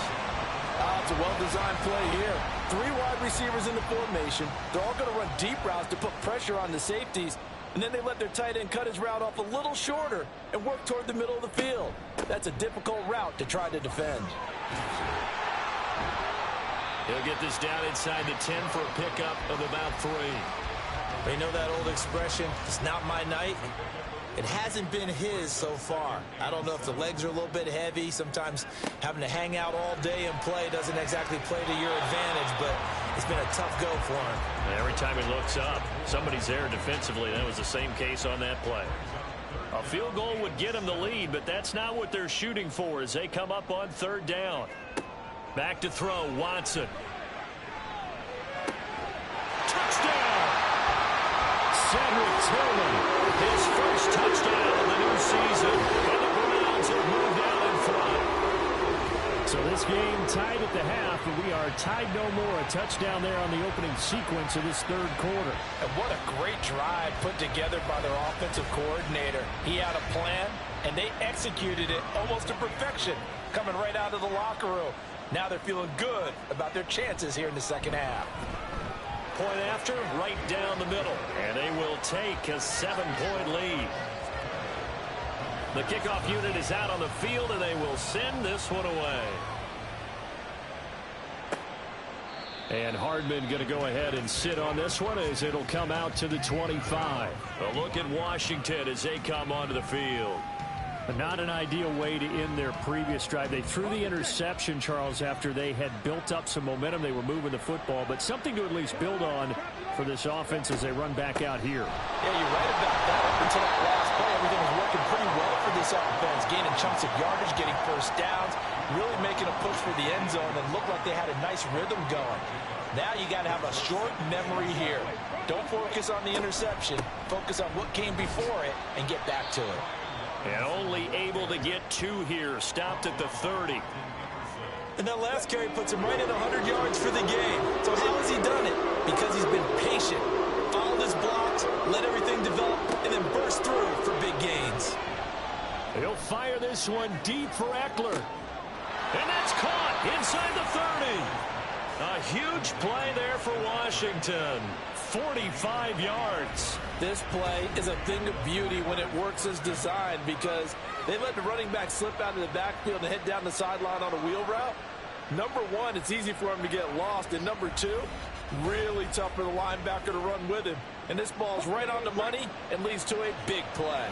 It's a well-designed play here. 3 wide receivers in the formation. They're all going to run deep routes to put pressure on the safeties. And then they let their tight end cut his route off a little shorter and work toward the middle of the field. That's a difficult route to try to defend. He'll get this down inside the 10 for a pickup of about 3. They know that old expression, it's not my night. It hasn't been his so far. I don't know if the legs are a little bit heavy. Sometimes having to hang out all day and play doesn't exactly play to your advantage, but it's been a tough go for him. And every time he looks up, somebody's there defensively. That was the same case on that play. A field goal would get him the lead, but that's not what they're shooting for as they come up on 3rd down. Back to throw, Watson. Touchdown! Cedric Tillman. His first touchdown of the new season. And the Browns have moved out in front. So this game tied at the half, and we are tied no more. A touchdown there on the opening sequence of this 3rd quarter. And what a great drive put together by their offensive coordinator. He had a plan, and they executed it almost to perfection, coming right out of the locker room. Now they're feeling good about their chances here in the 2nd half. Point after, right down the middle. And they will take a 7-point lead. The kickoff unit is out on the field, and they will send this one away. And Hardman going to go ahead and sit on this one as it'll come out to the 25. A look at Washington as they come onto the field. Not an ideal way to end their previous drive. They threw the interception, Charles, after they had built up some momentum. They were moving the football, but something to at least build on for this offense as they run back out here. Yeah, you're right about that. Up until that last play, everything was working pretty well for this offense, gaining chunks of yardage, getting first downs, really making a push for the end zone, and looked like they had a nice rhythm going. Now you got to have a short memory here. Don't focus on the interception. Focus on what came before it and get back to it. And only able to get 2 here. Stopped at the 30. And that last carry puts him right at 100 yards for the game. So how has he done it? Because he's been patient, followed his blocks, let everything develop, and then burst through for big gains. He'll fire this one deep for Eckler. And that's caught inside the 30. A huge play there for Washington. 45 yards. This play is a thing of beauty when it works as designed because they let the running back slip out of the backfield and head down the sideline on a wheel route. Number 1, it's easy for him to get lost. And number 2, really tough for the linebacker to run with him. And this ball's right on the money and leads to a big play.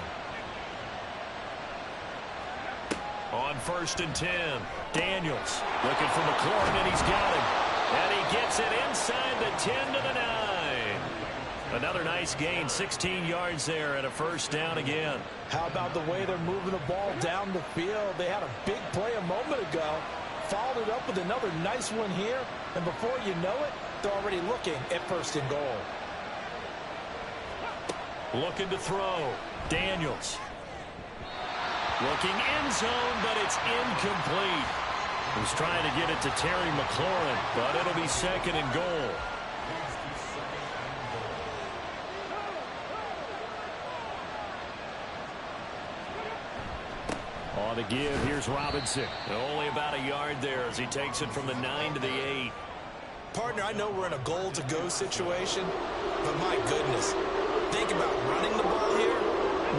On 1st and 10, Daniels looking for McLaurin, and he's got him. And he gets it inside the 10 to the 9. Another nice gain, 16 yards there, and a first down again. How about the way they're moving the ball down the field? They had a big play a moment ago, followed it up with another nice one here, and before you know it, they're already looking at 1st and goal. Looking to throw. Daniels. Looking end zone, but it's incomplete. He's trying to get it to Terry McLaurin, but it'll be 2nd and goal. On the give, here's Robinson. Only about a yard there as he takes it from the 9 to the 8. Partner, I know we're in a goal-to-go situation, but my goodness, think about running the ball here.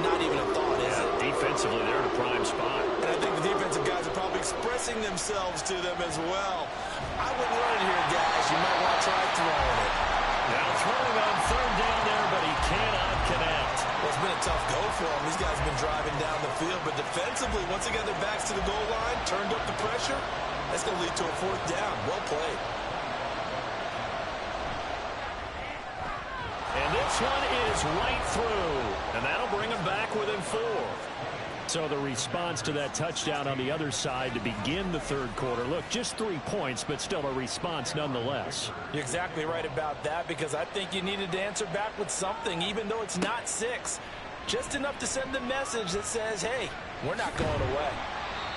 Not even a thought, is it? Defensively, they're in a prime spot. And I think the defensive guys are probably expressing themselves to them as well. I wouldn't run it here, guys. You might want to try throwing it. Now throwing on 3rd down there, but he cannot connect. Well, it's been a tough go for them. These guys have been driving down the field, but defensively, once again, their backs to the goal line, turned up the pressure. That's going to lead to a 4th down. Well played. And this one is right through, and that'll bring them back within 4. So the response to that touchdown on the other side to begin the 3rd quarter. Look, just 3 points, but still a response nonetheless. You're exactly right about that because I think you needed to answer back with something, even though it's not 6. Just enough to send a message that says, hey, we're not going away.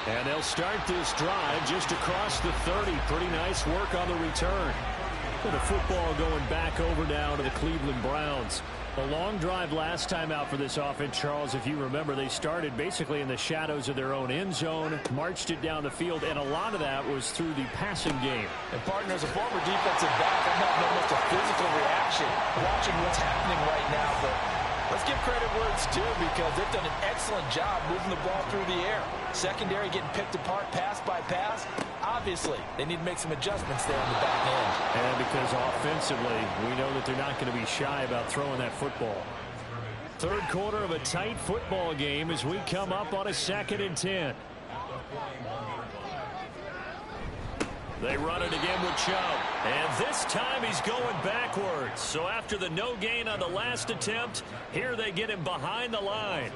And they'll start this drive just across the 30. Pretty nice work on the return. And the football going back over now to the Cleveland Browns. A long drive last time out for this offense, Charles. If you remember, they started basically in the shadows of their own end zone, marched it down the field, and a lot of that was through the passing game. And partner, as a former defensive back, I'm having almost a physical reaction watching what's happening right now. But let's give credit where it's due, because they've done an excellent job moving the ball through the air. Secondary getting picked apart pass by pass. Obviously, they need to make some adjustments there in the back end. And because offensively, we know that they're not going to be shy about throwing that football. Third quarter of a tight football game as we come up on a 2nd and 10. They run it again with Chubb. And this time he's going backwards. So after the no gain on the last attempt, here they get him behind the line.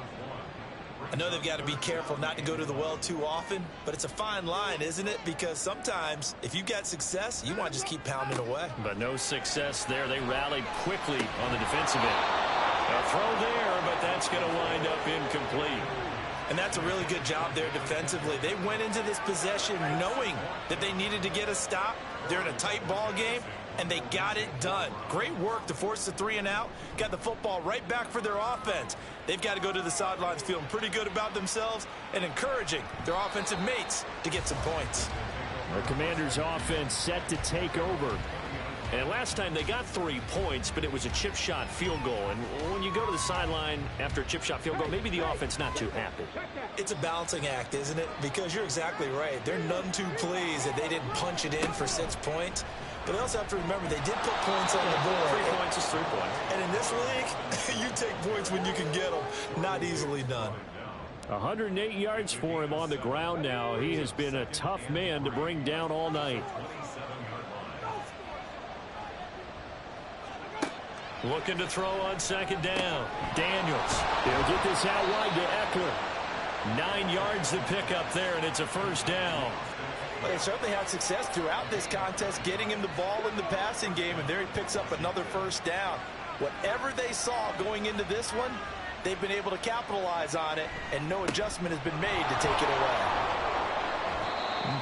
I know they've got to be careful not to go to the well too often, but it's a fine line, isn't it? Because sometimes, if you've got success, you want to just keep pounding away. But no success there. They rallied quickly on the defensive end. A throw there, but that's going to wind up incomplete. And that's a really good job there defensively. They went into this possession knowing that they needed to get a stop. They're in a tight ball game, and they got it done. Great work to force the 3 and out. Got the football right back for their offense. They've got to go to the sidelines feeling pretty good about themselves and encouraging their offensive mates to get some points. The Commanders' offense set to take over. And last time they got 3 points, but it was a chip shot field goal. And when you go to the sideline after a chip shot field goal, maybe the offense not too happy. It's a balancing act, isn't it? Because you're exactly right. They're none too pleased that they didn't punch it in for 6 points. But they also have to remember they did put points on the board. 3 points is 3 points. And in this league, you take points when you can get them. Not easily done. 108 yards for him on the ground now. He has been a tough man to bring down all night. Looking to throw on 2nd down. Daniels. They'll get this out wide to Eckler. 9 yards to pick up there, and it's a 1st down. Well, they certainly had success throughout this contest, getting him the ball in the passing game, and there he picks up another 1st down. Whatever they saw going into this one, they've been able to capitalize on it, and no adjustment has been made to take it away.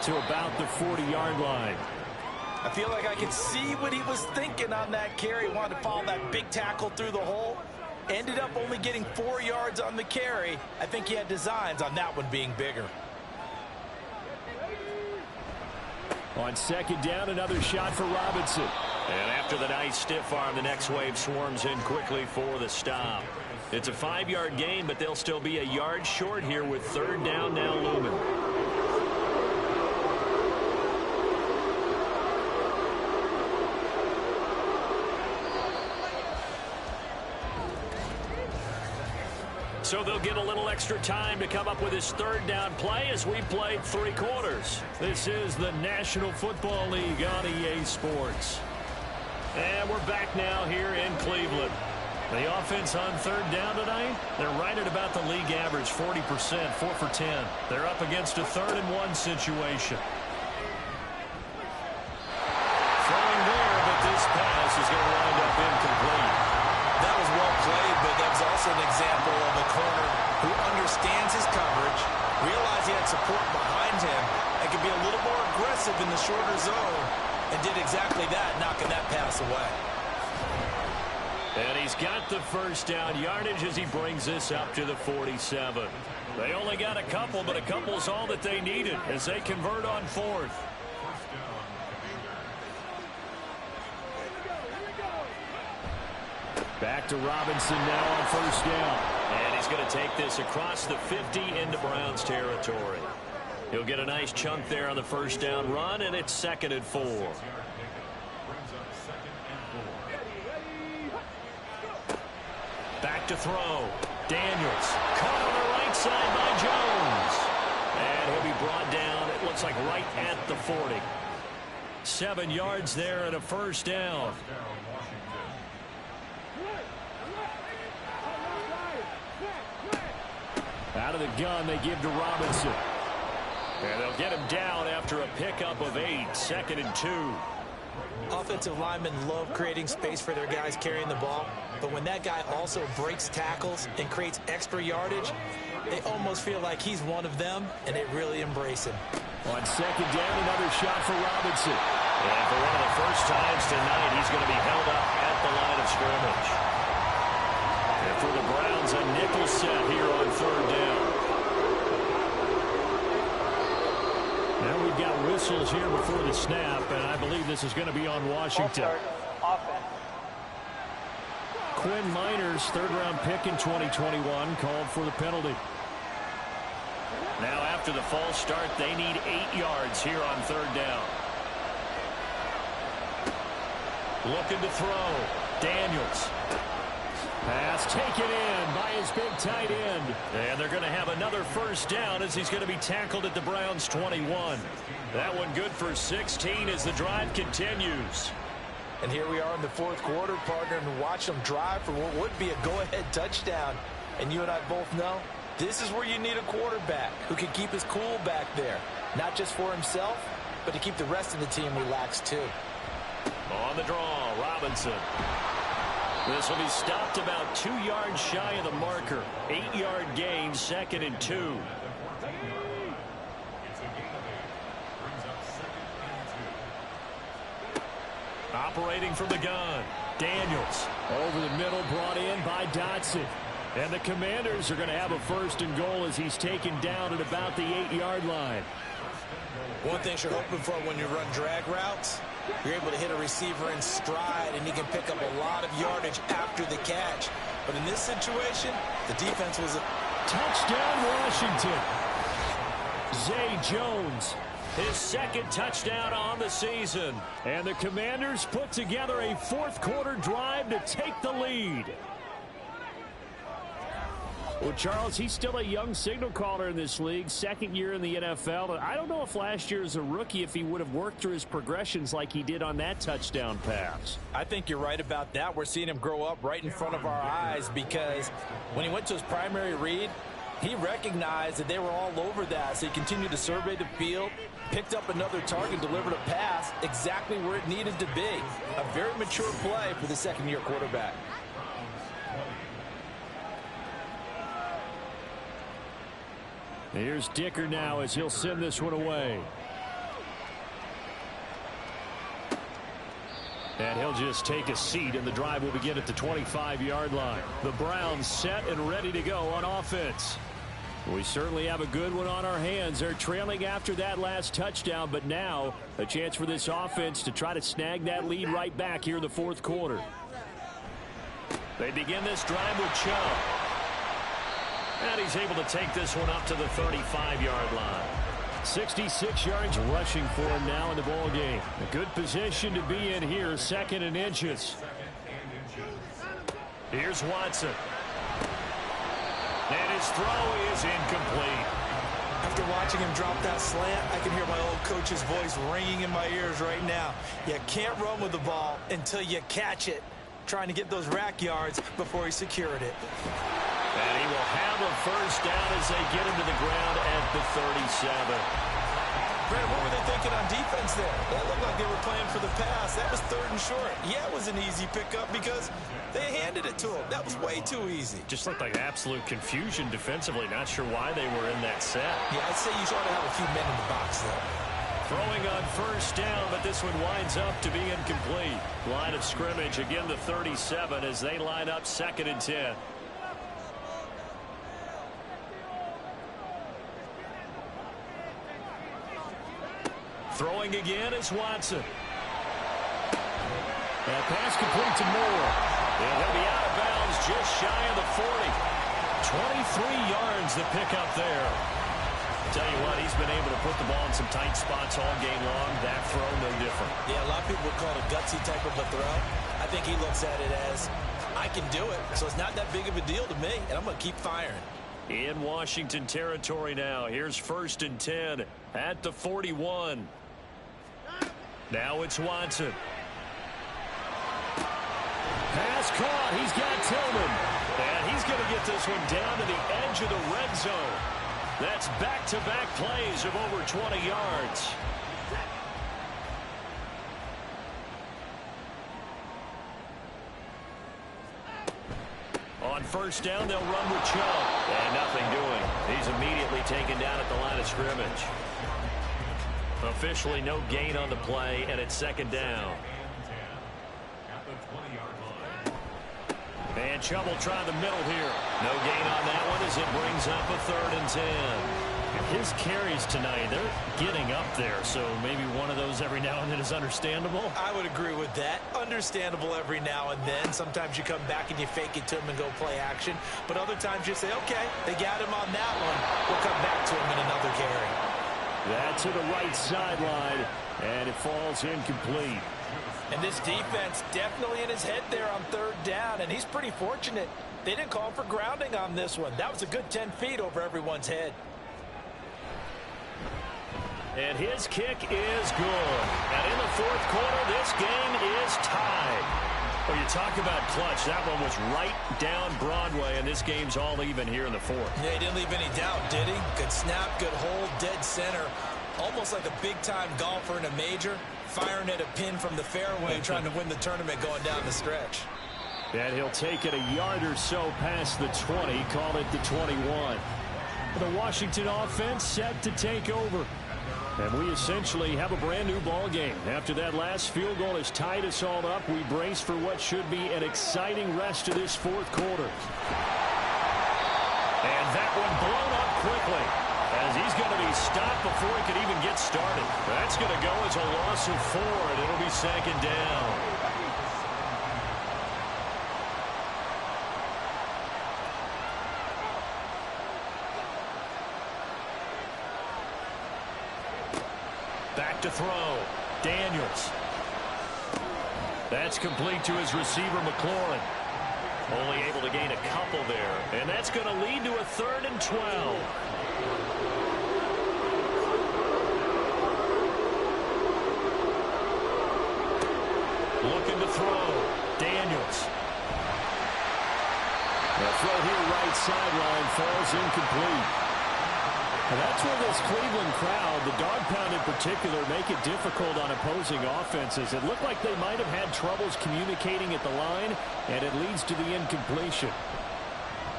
To about the 40-yard line. I feel like I can see what he was thinking on that carry. He wanted to follow that big tackle through the hole. Ended up only getting 4 yards on the carry. I think he had designs on that one being bigger. On 2nd down, another shot for Robinson. And after the nice stiff arm, the next wave swarms in quickly for the stop. It's a 5-yard gain, but they'll still be a yard short here with 3rd down now looming. So they'll get a little extra time to come up with his 3rd down play as we played 3 quarters. This is the National Football League on EA Sports. And we're back now here in Cleveland. The offense on 3rd down tonight, they're right at about the league average, 40%, 4 for 10. They're up against a 3rd and 1 situation. Throwing there, but this pass is going to wind up incomplete. That was well played, but that was also an example of a corner who understands his coverage, realized he had support behind him, and could be a little more aggressive in the shorter zone, and did exactly that, knocking that pass away. And he's got the 1st down yardage as he brings this up to the 47. They only got a couple, but a couple's all that they needed as they convert on 4th. Back to Robinson now on 1st down. And he's going to take this across the 50 into Browns territory. He'll get a nice chunk there on the 1st down run, and it's 2nd and 4. Back to throw. Daniels. Caught on the right side by Jones. And he'll be brought down, it looks like right at the 40. 7 yards there and a 1st down. Out of the gun, they give to Robinson. And they'll get him down after a pickup of 8, 2nd and 2. Offensive linemen love creating space for their guys carrying the ball, but when that guy also breaks tackles and creates extra yardage, they almost feel like he's one of them, and they really embrace him. On 2nd down, another shot for Robinson. And for one of the first times tonight, he's going to be held up at the line of scrimmage. Browns a nickel set here on third down. Now we've got whistles here before the snap, and I believe this is going to be on Washington. Quinn Miners, third-round pick in 2021, called for the penalty. Now after the false start, they need 8 yards here on third down. Looking to throw. Daniels. Pass taken in by his big tight end. And they're going to have another first down as he's going to be tackled at the Browns' 21. That one good for 16 as the drive continues. And here we are in the fourth quarter, partner, and watch them drive for what would be a go-ahead touchdown. And you and I both know this is where you need a quarterback who can keep his cool back there. Not just for himself, but to keep the rest of the team relaxed too. On the draw, Robinson. This will be stopped about 2 yards shy of the marker. 8-yard gain, 2nd and 2. Operating from the gun. Daniels over the middle, brought in by Dotson. And the Commanders are going to have a 1st and goal as he's taken down at about the 8-yard line. One thing you're hoping for when you run drag routes, you're able to hit a receiver in stride, and he can pick up a lot of yardage after the catch. But in this situation, the defense was a touchdown, Washington. Zay Jones, his 2nd touchdown on the season. And the Commanders put together a fourth-quarter drive to take the lead. Well, Charles, he's still a young signal caller in this league, 2nd year in the NFL. I don't know if last year as a rookie, if he would have worked through his progressions like he did on that touchdown pass. I think you're right about that. We're seeing him grow up right in front of our eyes because when he went to his primary read, he recognized that they were all over that, so he continued to survey the field, picked up another target, delivered a pass exactly where it needed to be. A very mature play for the 2nd-year quarterback. Here's Dicker now as he'll send this one away. And he'll just take a seat, and the drive will begin at the 25-yard line. The Browns set and ready to go on offense. We certainly have a good one on our hands. They're trailing after that last touchdown, but now a chance for this offense to try to snag that lead right back here in the fourth quarter. They begin this drive with Chubb. And he's able to take this one up to the 35-yard line. 66 yards rushing for him now in the ball game. A good position to be in here, 2nd and inches. Here's Watson. And his throw is incomplete. After watching him drop that slant, I can hear my old coach's voice ringing in my ears right now. You can't run with the ball until you catch it. Trying to get those rack yards before he secured it. And he will have a first down as they get him to the ground at the 37. Brad, what were they thinking on defense there? That looked like they were playing for the pass. That was 3rd and short. Yeah, it was an easy pickup because they handed it to him. That was way too easy. Just looked like absolute confusion defensively. Not sure why they were in that set. Yeah, I'd say you ought to have a few men in the box there. Throwing on first down, but this one winds up to be incomplete. Line of scrimmage, again the 37 as they line up 2nd and 10. Throwing again is Watson. And pass complete to Moore. And he'll be out of bounds just shy of the 40. 23 yards the pickup there. Tell you what, he's been able to put the ball in some tight spots all game long. That throw, no different. Yeah, a lot of people would call it a gutsy type of a throw. I think he looks at it as, I can do it, so it's not that big of a deal to me, and I'm going to keep firing. In Washington territory now. Here's 1st and 10 at the 41. Now it's Watson. Pass caught. He's got Tillman. And he's going to get this one down to the edge of the red zone. That's back-to-back plays of over 20 yards. On first down, they'll run with Chubb. And nothing doing. He's immediately taken down at the line of scrimmage. Officially no gain on the play, and it's 2nd down. And trouble trying the middle here. No gain on that one as it brings up a 3rd and 10. And his carries tonight, they're getting up there. So maybe one of those every now and then is understandable. I would agree with that. Understandable every now and then. Sometimes you come back and you fake it to him and go play action. But other times you say, okay, they got him on that one. We'll come back to him in another carry. That to the right sideline, and it falls incomplete. And this defense definitely in his head there on 3rd down, and he's pretty fortunate. They didn't call for grounding on this one. That was a good 10 feet over everyone's head. And his kick is good. And in the 4th quarter, this game is tied. Well, you talk about clutch. That one was right down Broadway, and this game's all even here in the 4th. Yeah, he didn't leave any doubt, did he? Good snap, good hold, dead center. Almost like a big-time golfer in a major, firing at a pin from the fairway, trying to win the tournament going down the stretch. And he'll take it a yard or so past the 20, call it the 21. The Washington offense set to take over. And we essentially have a brand new ball game. After that last field goal has tied us all up, we brace for what should be an exciting rest of this 4th quarter. And that one blown up quickly, as he's going to be stopped before he could even get started. That's going to go as a loss of 4, and it'll be 2nd down. Back to throw. Daniels. That's complete to his receiver, McLaurin. Only able to gain a couple there. And that's going to lead to a 3rd and 12. Looking to throw. Daniels. The throw here right sideline falls incomplete. And that's where this Cleveland crowd, the dog pound in particular, make it difficult on opposing offenses. It looked like they might have had troubles communicating at the line, and it leads to the incompletion.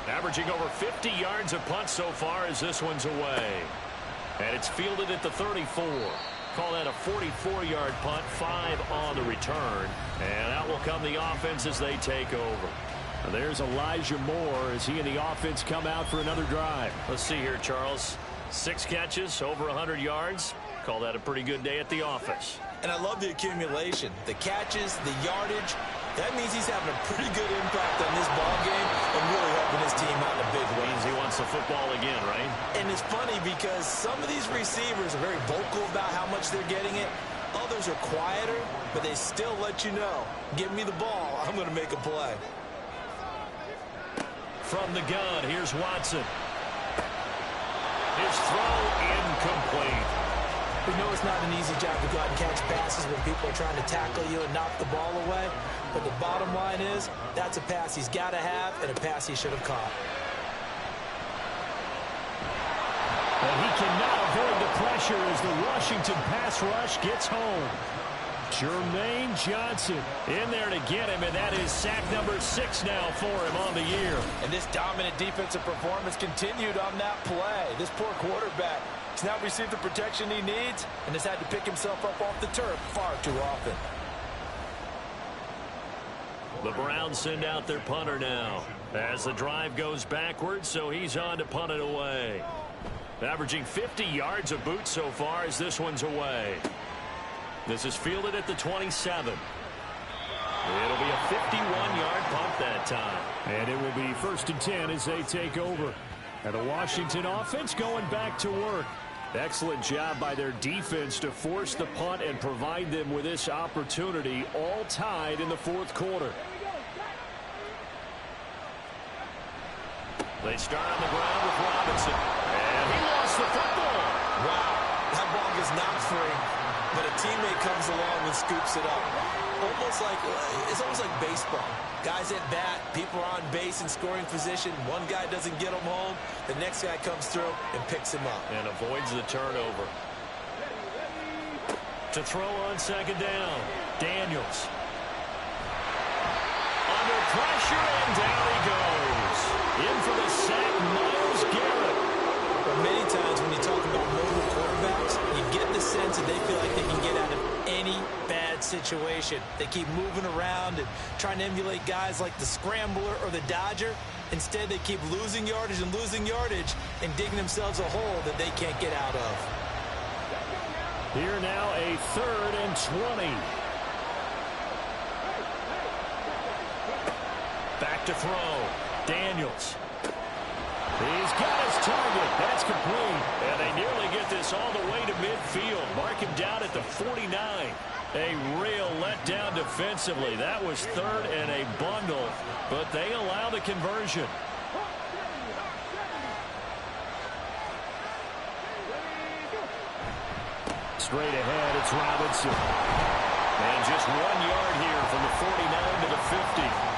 Averaging over 50 yards a punt so far as this one's away. And it's fielded at the 34. Call that a 44-yard punt, 5 on the return. And out will come the offense as they take over. Now there's Elijah Moore as he and the offense come out for another drive. Let's see here, Charles. 6 catches, over 100 yards. Call that a pretty good day at the office. And I love the accumulation, the catches, the yardage. That means he's having a pretty good impact on this ball game and really helping his team out in a big way. Means he wants the football again, right? And it's funny because some of these receivers are very vocal about how much they're getting it. Others are quieter, but they still let you know, give me the ball, I'm going to make a play. From the gun, here's Watson. His throw incomplete. We know it's not an easy job to go out and catch passes when people are trying to tackle you and knock the ball away. But the bottom line is, that's a pass he's got to have and a pass he should have caught. And he cannot avoid the pressure as the Washington pass rush gets home. Jermaine Johnson in there to get him, and that is sack number 6 now for him on the year. And this dominant defensive performance continued on that play. This poor quarterback has now received the protection he needs and has had to pick himself up off the turf far too often. The Browns send out their punter now as the drive goes backwards, so he's on to punt it away. Averaging 50 yards a boot so far as this one's away. This is fielded at the 27. It'll be a 51-yard punt that time. And it will be 1st and 10 as they take over. And the Washington offense going back to work. Excellent job by their defense to force the punt and provide them with this opportunity, all tied in the 4th quarter. They start on the ground with Robinson. And he lost the football. Wow, that ball gets knocked free, but a teammate comes along and scoops it up. It's almost like baseball. Guys at bat, people are on base in scoring position. One guy doesn't get him home. The next guy comes through and picks him up. And avoids the turnover. To throw on 2nd down, Daniels. Under pressure, and down he goes. In for the sack, Myles Garrett. But many times when you talk about mobile quarterbacks, you get the sense that they feel like they can get out of any bad situation. They keep moving around and trying to emulate guys like the Scrambler or the Dodger. Instead, they keep losing yardage and digging themselves a hole that they can't get out of. Here now, a 3rd and 20. Back to throw. Daniels. He's got his target. That's complete. And they nearly get this all the way to midfield. Mark him down at the 49. A real letdown defensively. That was 3rd and a bundle, but they allow the conversion. Straight ahead, it's Robinson. And just 1 yard here from the 49 to the 50.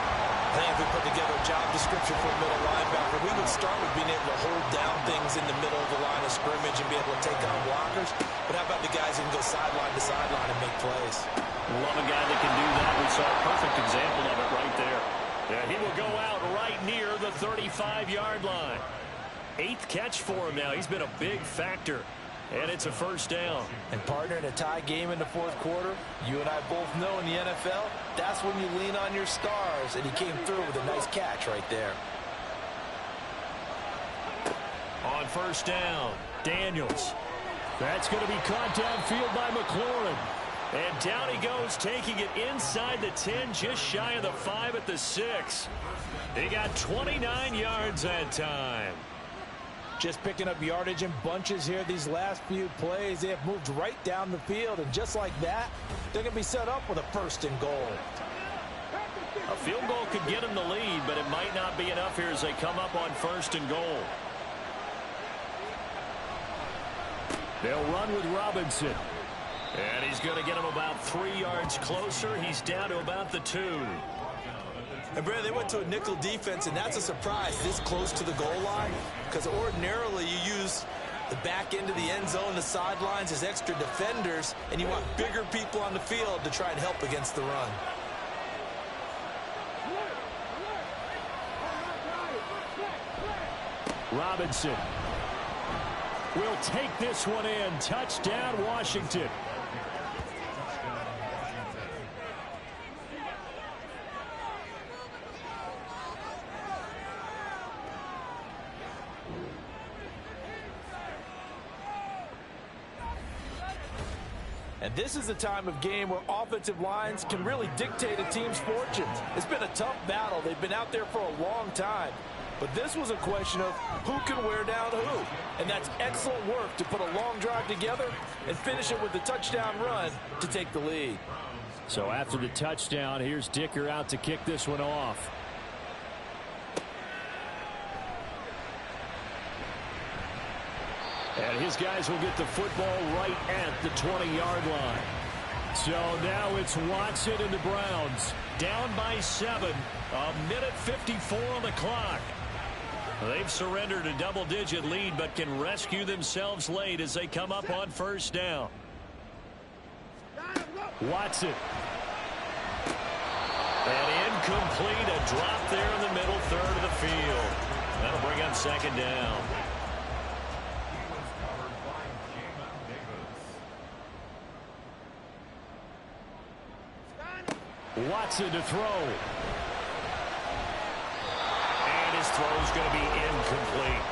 I think if we put together a job description for a middle linebacker, we would start with being able to hold down things in the middle of the line of scrimmage and be able to take on blockers. But how about the guys who can go sideline to sideline and make plays? Love a guy that can do that. We saw a perfect example of it right there. And he will go out right near the 35-yard line. 8th catch for him now. He's been a big factor. And it's a first down. And partner, in a tie game in the 4th quarter, you and I both know in the NFL, that's when you lean on your stars. And he came through with a nice catch right there. On first down, Daniels. That's going to be caught downfield by McLaurin. And down he goes, taking it inside the 10, just shy of the 5 at the 6. He got 29 yards that time. Just picking up yardage in bunches here these last few plays. They have moved right down the field, and just like that, they're going to be set up with a 1st and goal. A field goal could get them the lead, but it might not be enough here as they come up on 1st and goal. They'll run with Robinson. And he's going to get him about 3 yards closer. He's down to about the 2. And, Brandon, they went to a nickel defense, and that's a surprise this close to the goal line, because ordinarily you use the back end of the end zone, the sidelines as extra defenders, and you want bigger people on the field to try and help against the run. Robinson will take this one in. Touchdown, Washington. And this is the time of game where offensive lines can really dictate a team's fortunes. It's been a tough battle. They've been out there for a long time. But this was a question of who can wear down who. And that's excellent work to put a long drive together and finish it with the touchdown run to take the lead. So after the touchdown, here's Dicker out to kick this one off. And his guys will get the football right at the 20-yard line. So now it's Watson and the Browns down by 7. 1:54 on the clock. They've surrendered a double-digit lead but can rescue themselves late as they come up on first down. Watson. And incomplete. A drop there in the middle third of the field. That'll bring up second down. Watson to throw. And his throw's going to be incomplete.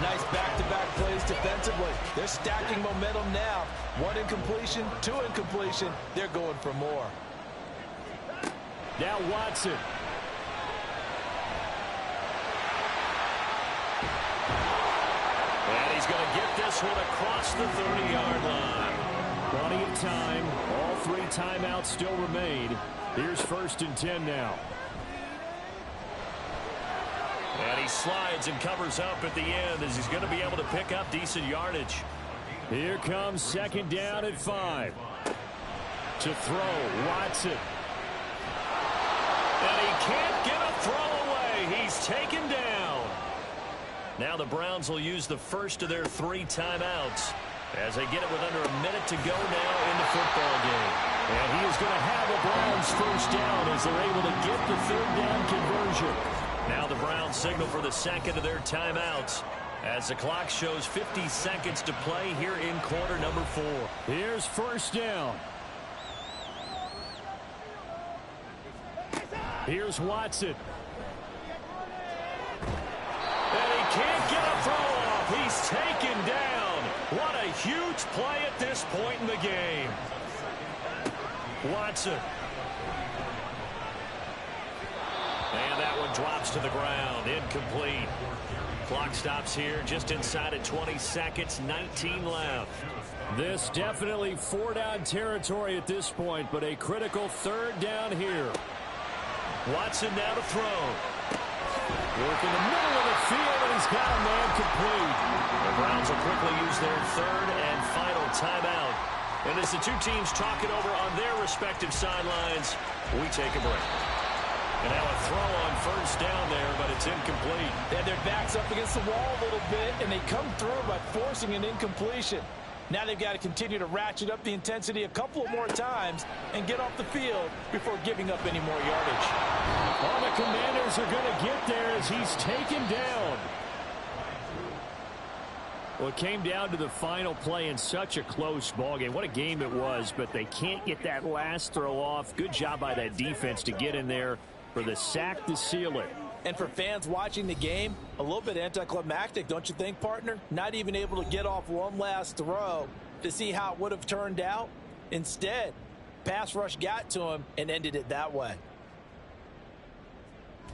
Nice back-to-back plays defensively. They're stacking momentum now. 1 incompletion, 2 incompletion. They're going for more. Now Watson. And he's going to get this one across the 30-yard line. Plenty of time. All 3 timeouts still remain. Here's 1st and 10 now. And he slides and covers up at the end as he's going to be able to pick up decent yardage. Here comes 2nd down at 5. To throw, Watson. And he can't get a throw away. He's taken down. Now the Browns will use the first of their 3 timeouts as they get it with under a minute to go now in the football game. And he is going to have a Browns first down as they're able to get the 3rd down conversion. Now the Browns signal for the 2nd of their timeouts. As the clock shows 50 seconds to play here in quarter number 4. Here's first down. Here's Watson. And he can't get a throw off. He's taken down. What a huge play at this point in the game. Watson. And that one drops to the ground. Incomplete. Clock stops here just inside of 20 seconds. 19 left. This definitely 4-down territory at this point, but a critical 3rd down here. Watson now to throw. Working the middle of the field, and he's got a man complete. The Browns will quickly use their 3rd and final timeout. And as the two teams talk it over on their respective sidelines, we take a break. And now a throw on first down there, but it's incomplete. They had their backs up against the wall a little bit, and they come through by forcing an incompletion. Now they've got to continue to ratchet up the intensity a couple of more times and get off the field before giving up any more yardage. Well, the Commanders are going to get there as he's taken down. Well, it came down to the final play in such a close ballgame. What a game it was, but they can't get that last throw off. Good job by that defense to get in there for the sack to seal it. And for fans watching the game, a little bit anticlimactic, don't you think, partner? Not even able to get off one last throw to see how it would have turned out. Instead, pass rush got to him and ended it that way.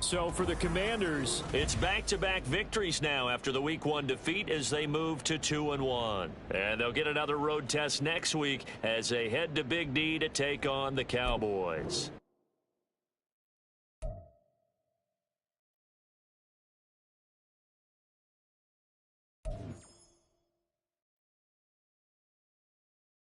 So for the Commanders, it's back-to-back victories now after the Week 1 defeat as they move to 2-1. And they'll get another road test next week as they head to Big D to take on the Cowboys.